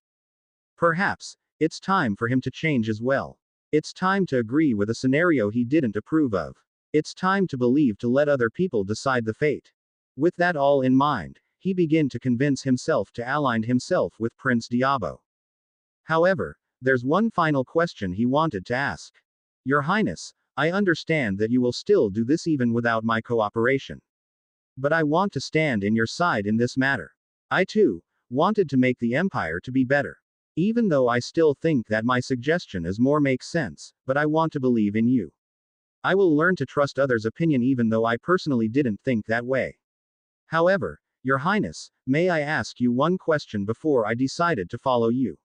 Perhaps, it's time for him to change as well. It's time to agree with a scenario he didn't approve of. It's time to believe to let other people decide the fate. With that all in mind, he began to convince himself to align himself with Prince Diabo. However, there's one final question he wanted to ask. Your Highness, I understand that you will still do this even without my cooperation. But I want to stand in your side in this matter. I too wanted to make the empire to be better. Even though I still think that my suggestion is more makes sense, but I want to believe in you. I will learn to trust others' opinion even though I personally didn't think that way. However, Your Highness, may I ask you one question before I decided to follow you?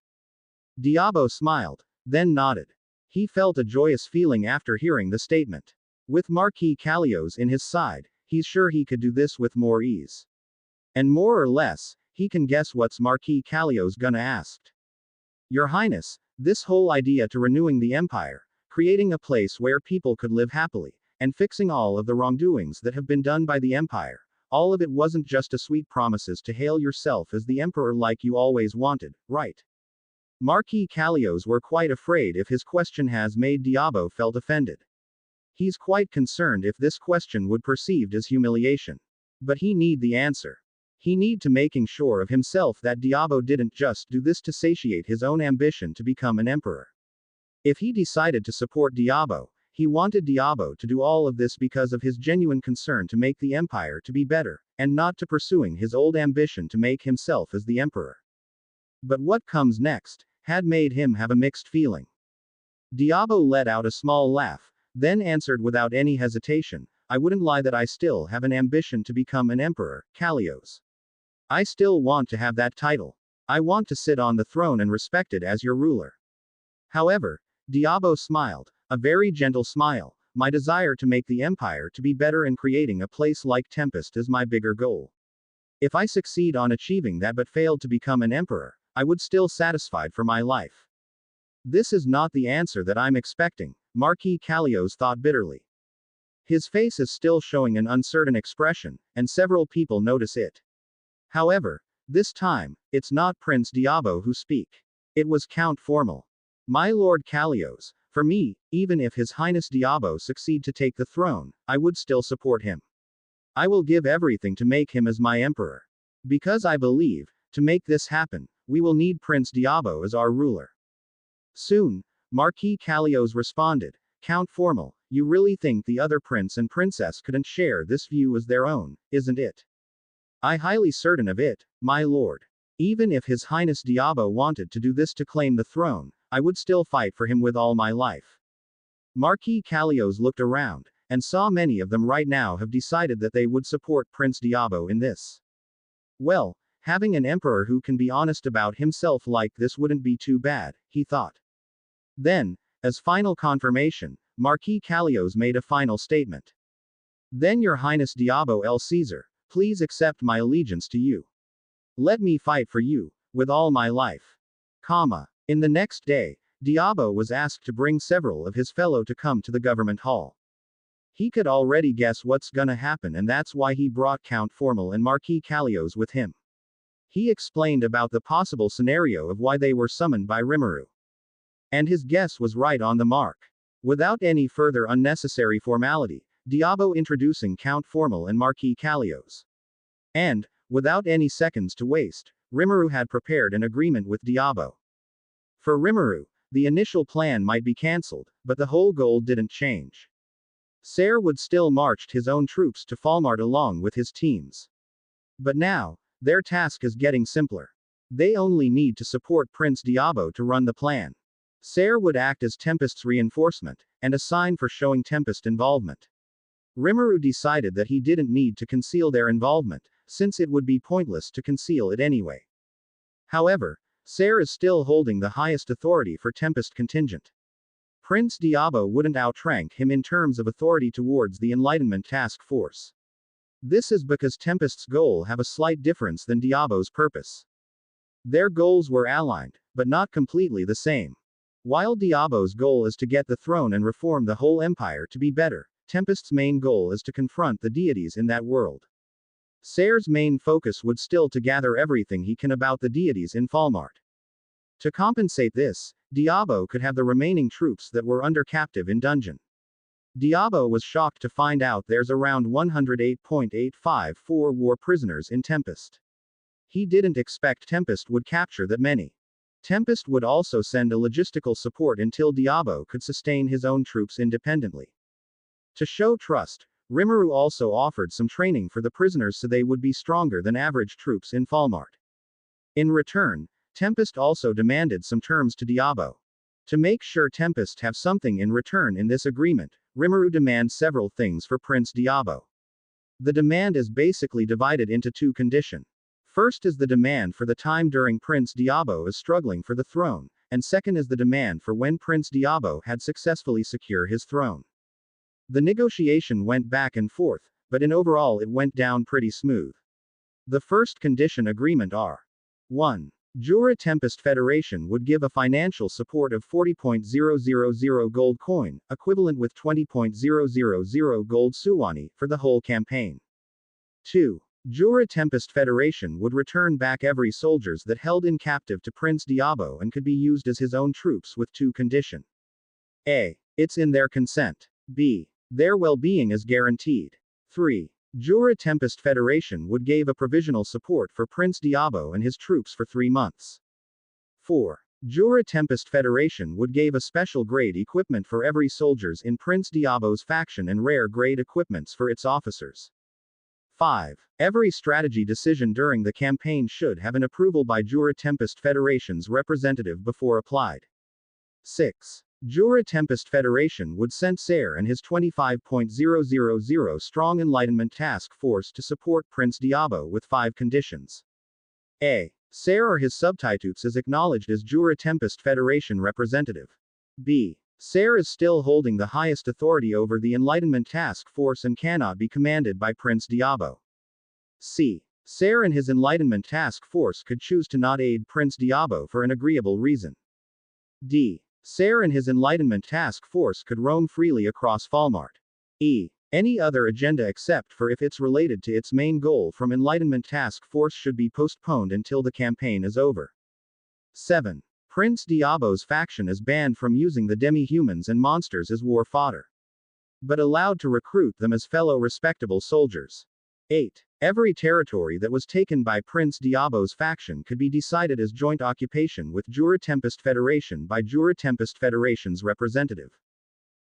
Diabo smiled, then nodded. He felt a joyous feeling after hearing the statement. With Marquis Callios in his side, he's sure he could do this with more ease. And more or less, he can guess what's Marquis Callios gonna ask. Your Highness, this whole idea to renewing the empire, creating a place where people could live happily, and fixing all of the wrongdoings that have been done by the empire, all of it wasn't just a sweet promises to hail yourself as the emperor like you always wanted, right? Marquis Callios were quite afraid if his question has made Diabo felt offended. He's quite concerned if this question would perceived as humiliation. But he need the answer. He need to making sure of himself that Diabo didn't just do this to satiate his own ambition to become an emperor. If he decided to support Diabo, he wanted Diabo to do all of this because of his genuine concern to make the empire to be better, and not to pursuing his old ambition to make himself as the emperor. But what comes next had made him have a mixed feeling. Diabo let out a small laugh, then answered without any hesitation, I wouldn't lie that I still have an ambition to become an emperor, Kalios. I still want to have that title. I want to sit on the throne and respected as your ruler. However, Diabo smiled, a very gentle smile. My desire to make the empire to be better and creating a place like Tempest is my bigger goal. If I succeed on achieving that but failed to become an emperor, I would still satisfied for my life. This is not the answer that I'm expecting, Marquis Kalios thought bitterly. His face is still showing an uncertain expression, and several people notice it. However, this time, it's not Prince Diabo who speak. It was Count Formal. My Lord Kalios, for me, even if His Highness Diabo succeed to take the throne, I would still support him. I will give everything to make him as my emperor. Because I believe, to make this happen, we will need Prince Diabo as our ruler. Soon, Marquis Kalios responded, Count Formal, you really think the other prince and princess couldn't share this view as their own, isn't it? I highly certain of it, my lord. Even if His Highness Diabo wanted to do this to claim the throne, I would still fight for him with all my life. Marquis Kalios looked around, and saw many of them right now have decided that they would support Prince Diabo in this. Well, having an emperor who can be honest about himself like this wouldn't be too bad, he thought. Then, as final confirmation, Marquis Kalios made a final statement. Then Your Highness Diabo El Caesar, please accept my allegiance to you. Let me fight for you, with all my life. In the next day, Diabo was asked to bring several of his fellow to come to the government hall. He could already guess what's gonna happen, and that's why he brought Count Formal and Marquis Kalios with him. He explained about the possible scenario of why they were summoned by Rimuru. And his guess was right on the mark. Without any further unnecessary formality, Diabo introducing Count Formal and Marquis Kalios. And, without any seconds to waste, Rimuru had prepared an agreement with Diabo. For Rimuru, the initial plan might be cancelled, but the whole goal didn't change. Ser would still march his own troops to Falmart along with his teams. But now, their task is getting simpler. They only need to support Prince Diabo to run the plan. Ser would act as Tempest's reinforcement, and a sign for showing Tempest involvement. Rimuru decided that he didn't need to conceal their involvement, since it would be pointless to conceal it anyway. However, Ser is still holding the highest authority for Tempest contingent. Prince Diabo wouldn't outrank him in terms of authority towards the Enlightenment Task Force. This is because Tempest's goal have a slight difference than Diabo's purpose. Their goals were aligned, but not completely the same. While Diabo's goal is to get the throne and reform the whole empire to be better, Tempest's main goal is to confront the deities in that world. Ser's main focus would still to gather everything he can about the deities in Falmart. To compensate this, Diabo could have the remaining troops that were under captive in dungeon. Diabo was shocked to find out there's around 108.854 war prisoners in Tempest. He didn't expect Tempest would capture that many. Tempest would also send a logistical support until Diabo could sustain his own troops independently. To show trust, Rimuru also offered some training for the prisoners so they would be stronger than average troops in Falmart. In return, Tempest also demanded some terms to Diabo. To make sure Tempest have something in return in this agreement, Rimuru demands several things for Prince Diabo. The demand is basically divided into two conditions. First is the demand for the time during Prince Diabo is struggling for the throne, and second is the demand for when Prince Diabo had successfully secured his throne. The negotiation went back and forth, but in overall it went down pretty smooth. The first condition agreement are 1. Jura Tempest Federation would give a financial support of 40.000 gold coin, equivalent with 20.000 gold suwani, for the whole campaign. 2. Jura Tempest Federation would return back every soldiers that held in captive to Prince Diabo and could be used as his own troops with two conditions. A. It's in their consent. B. Their well-being is guaranteed. 3. Jura Tempest Federation would give a provisional support for Prince Diabo and his troops for 3 months. 4. Jura Tempest Federation would give a special grade equipment for every soldiers in Prince Diabo's faction and rare grade equipments for its officers. 5. Every strategy decision during the campaign should have an approval by Jura Tempest Federation's representative before applied. 6. Jura Tempest Federation would send Ser and his 25,000 strong Enlightenment Task Force to support Prince Diabo with 5 conditions. A. Ser or his substitutes is acknowledged as Jura Tempest Federation representative. B. Ser is still holding the highest authority over the Enlightenment Task Force and cannot be commanded by Prince Diabo. C. Ser and his Enlightenment Task Force could choose to not aid Prince Diabo for an agreeable reason. D. Ser and his Enlightenment Task Force could roam freely across Falmart. E. Any other agenda except for if it's related to its main goal from Enlightenment Task Force should be postponed until the campaign is over. 7. Prince Diabo's faction is banned from using the demi-humans and monsters as war fodder, but allowed to recruit them as fellow respectable soldiers. 8. Every territory that was taken by Prince Diabo's faction could be decided as joint occupation with Jura Tempest Federation by Jura Tempest Federation's representative.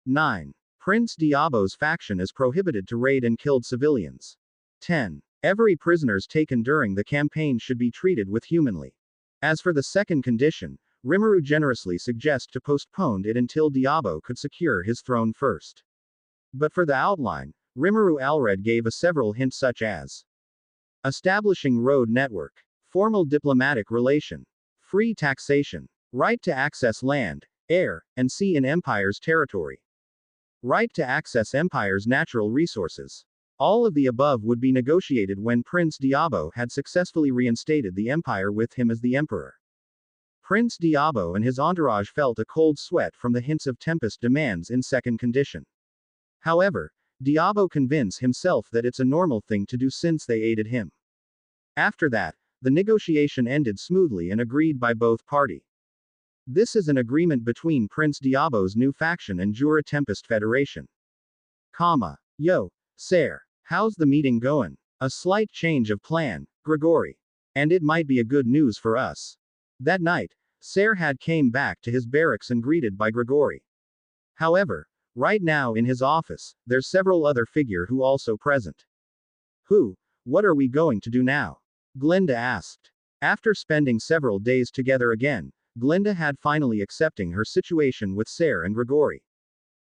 9. Prince Diabo's faction is prohibited to raid and kill civilians. 10. Every prisoners taken during the campaign should be treated with humanly. As for the second condition, Rimuru generously suggests to postpone it until Diabo could secure his throne first. But for the outline, Rimuru Alred gave a several hints such as establishing road network, formal diplomatic relation, free taxation, right to access land, air, and sea in Empire's territory, right to access Empire's natural resources. All of the above would be negotiated when Prince Diabo had successfully reinstated the Empire with him as the Emperor. Prince Diabo and his entourage felt a cold sweat from the hints of Tempest demands in second condition. However, Diabo convinced himself that it's a normal thing to do since they aided him. After that, the negotiation ended smoothly and agreed by both party. This is an agreement between Prince Diabo's new faction and Jura Tempest Federation. Yo, Ser, how's the meeting going? A slight change of plan, Grigori. And it might be a good news for us. That night, Ser had came back to his barracks and greeted by Grigori. However, right now in his office, there's several other figure who also present. What are we going to do now? Glinda asked. After spending several days together again, Glinda had finally accepting her situation with Ser and Grigori.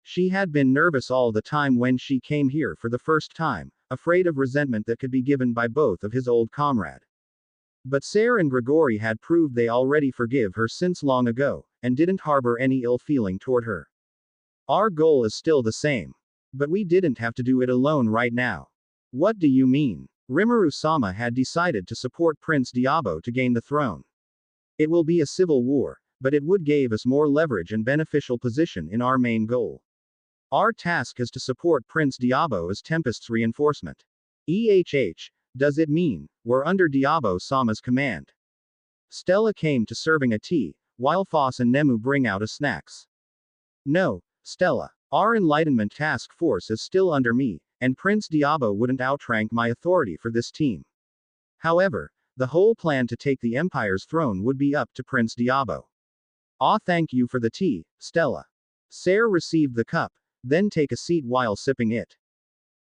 She had been nervous all the time when she came here for the first time, afraid of resentment that could be given by both of his old comrade. But Ser and Grigori had proved they already forgive her since long ago, and didn't harbor any ill feeling toward her. Our goal is still the same. But we didn't have to do it alone right now. What do you mean? Rimuru-sama had decided to support Prince Diabo to gain the throne. It will be a civil war, but it would give us more leverage and beneficial position in our main goal. Our task is to support Prince Diabo as Tempest's reinforcement. Does it mean we're under Diabo-sama's command? Stella came to serving a tea, while Foss and Nemu bring out a snacks. No, Stella. Our Enlightenment Task Force is still under me, and Prince Diabo wouldn't outrank my authority for this team. However, the whole plan to take the Empire's throne would be up to Prince Diabo. Thank you for the tea, Stella. Ser received the cup, then take a seat while sipping it.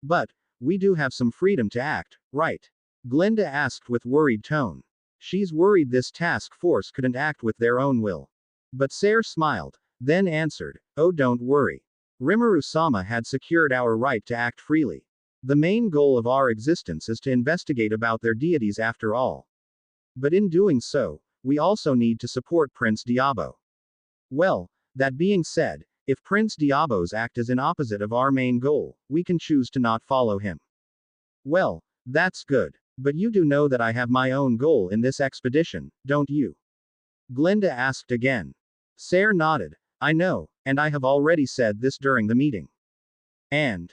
But, we do have some freedom to act, right? Glinda asked with worried tone. She's worried this task force couldn't act with their own will. But Ser smiled, then answered, oh, don't worry. Rimuru-sama had secured our right to act freely. The main goal of our existence is to investigate about their deities after all. But in doing so, we also need to support Prince Diabo. Well, that being said, if Prince Diabo's act is in opposite of our main goal, we can choose to not follow him. Well, that's good. But you do know that I have my own goal in this expedition, don't you? Glinda asked again. Ser nodded. I know, and I have already said this during the meeting. And,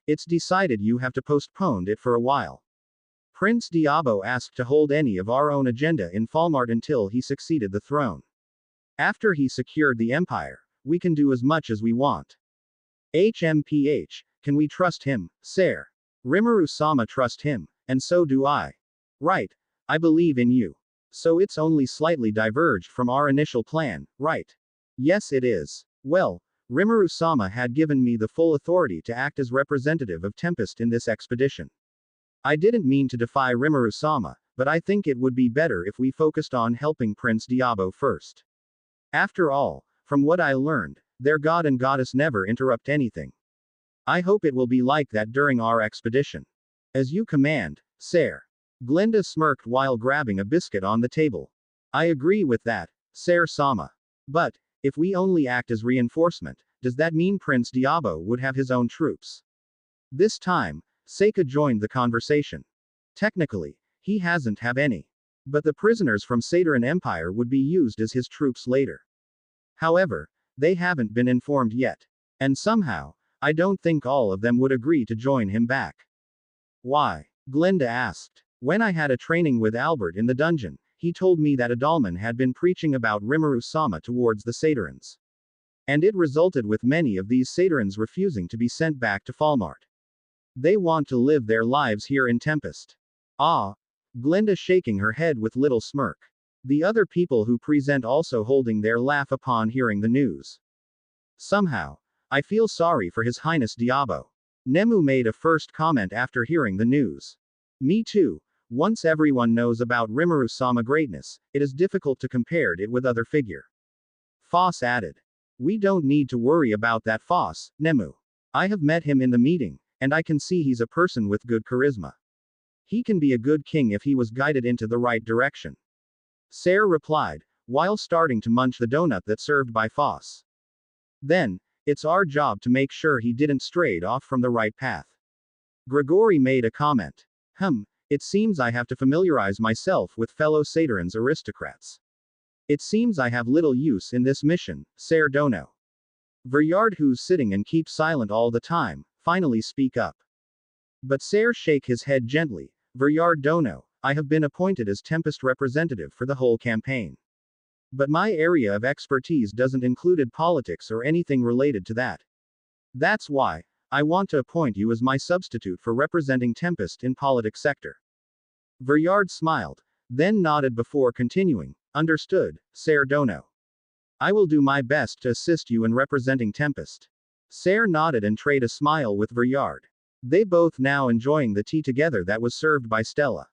it's decided you have to postpone it for a while. Prince Diabo asked to hold any of our own agenda in Falmart until he succeeded the throne. After he secured the Empire, we can do as much as we want. Can we trust him, Ser? Rimuru-sama trust him, and so do I. Right. I believe in you. So it's only slightly diverged from our initial plan, right? Yes, it is. Well, Rimuru-sama had given me the full authority to act as representative of Tempest in this expedition. I didn't mean to defy Rimuru-sama, but I think it would be better if we focused on helping Prince Diabo first. After all, from what I learned, their god and goddess never interrupt anything. I hope it will be like that during our expedition. As you command, Sir. Glinda smirked while grabbing a biscuit on the table. I agree with that, Sir-sama. But, if we only act as reinforcement, does that mean Prince Diabo would have his own troops? This time, Seika joined the conversation. Technically, he hasn't have any. But the prisoners from Sateran Empire would be used as his troops later. However, they haven't been informed yet. And somehow, I don't think all of them would agree to join him back. Why? Glinda asked. When I had a training with Albert in the dungeon, he told me that Adalman had been preaching about Rimuru-sama towards the Saterans. And it resulted with many of these Saterans refusing to be sent back to Falmart. They want to live their lives here in Tempest. Ah. Glinda shaking her head with little smirk. The other people who present also holding their laugh upon hearing the news. Somehow, I feel sorry for His Highness Diabo. Nemu made a first comment after hearing the news. Me too. Once everyone knows about Rimuru-sama greatness, it is difficult to compare it with other figure. Foss added. We don't need to worry about that Foss, Nemu. I have met him in the meeting, and I can see he's a person with good charisma. He can be a good king if he was guided into the right direction. Sare replied, while starting to munch the donut that served by Foss. Then, it's our job to make sure he didn't stray off from the right path. Grigori made a comment. It seems I have to familiarize myself with fellow Saterans aristocrats. It seems I have little use in this mission, Sare Dono. Veryard, who's sitting and keeps silent all the time, finally speak up. But Sare shake his head gently. Veryard Dono, I have been appointed as Tempest representative for the whole campaign. But my area of expertise doesn't include politics or anything related to that. That's why I want to appoint you as my substitute for representing Tempest in politics sector. Veryard smiled, then nodded before continuing. Understood, Sare Dono. I will do my best to assist you in representing Tempest. Sare nodded and traded a smile with Veryard. They both now enjoying the tea together that was served by Stella.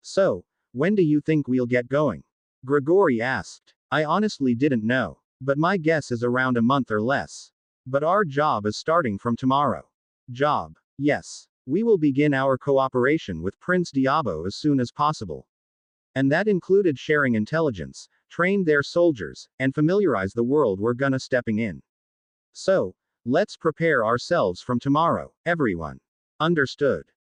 So, when do you think we'll get going? Grigori asked. I honestly didn't know, but my guess is around a month or less. But our job is starting from tomorrow. Job. Yes. We will begin our cooperation with Prince Diabo as soon as possible. And that included sharing intelligence, train their soldiers, and familiarize the world we're gonna stepping in. So, let's prepare ourselves from tomorrow, everyone. Understood.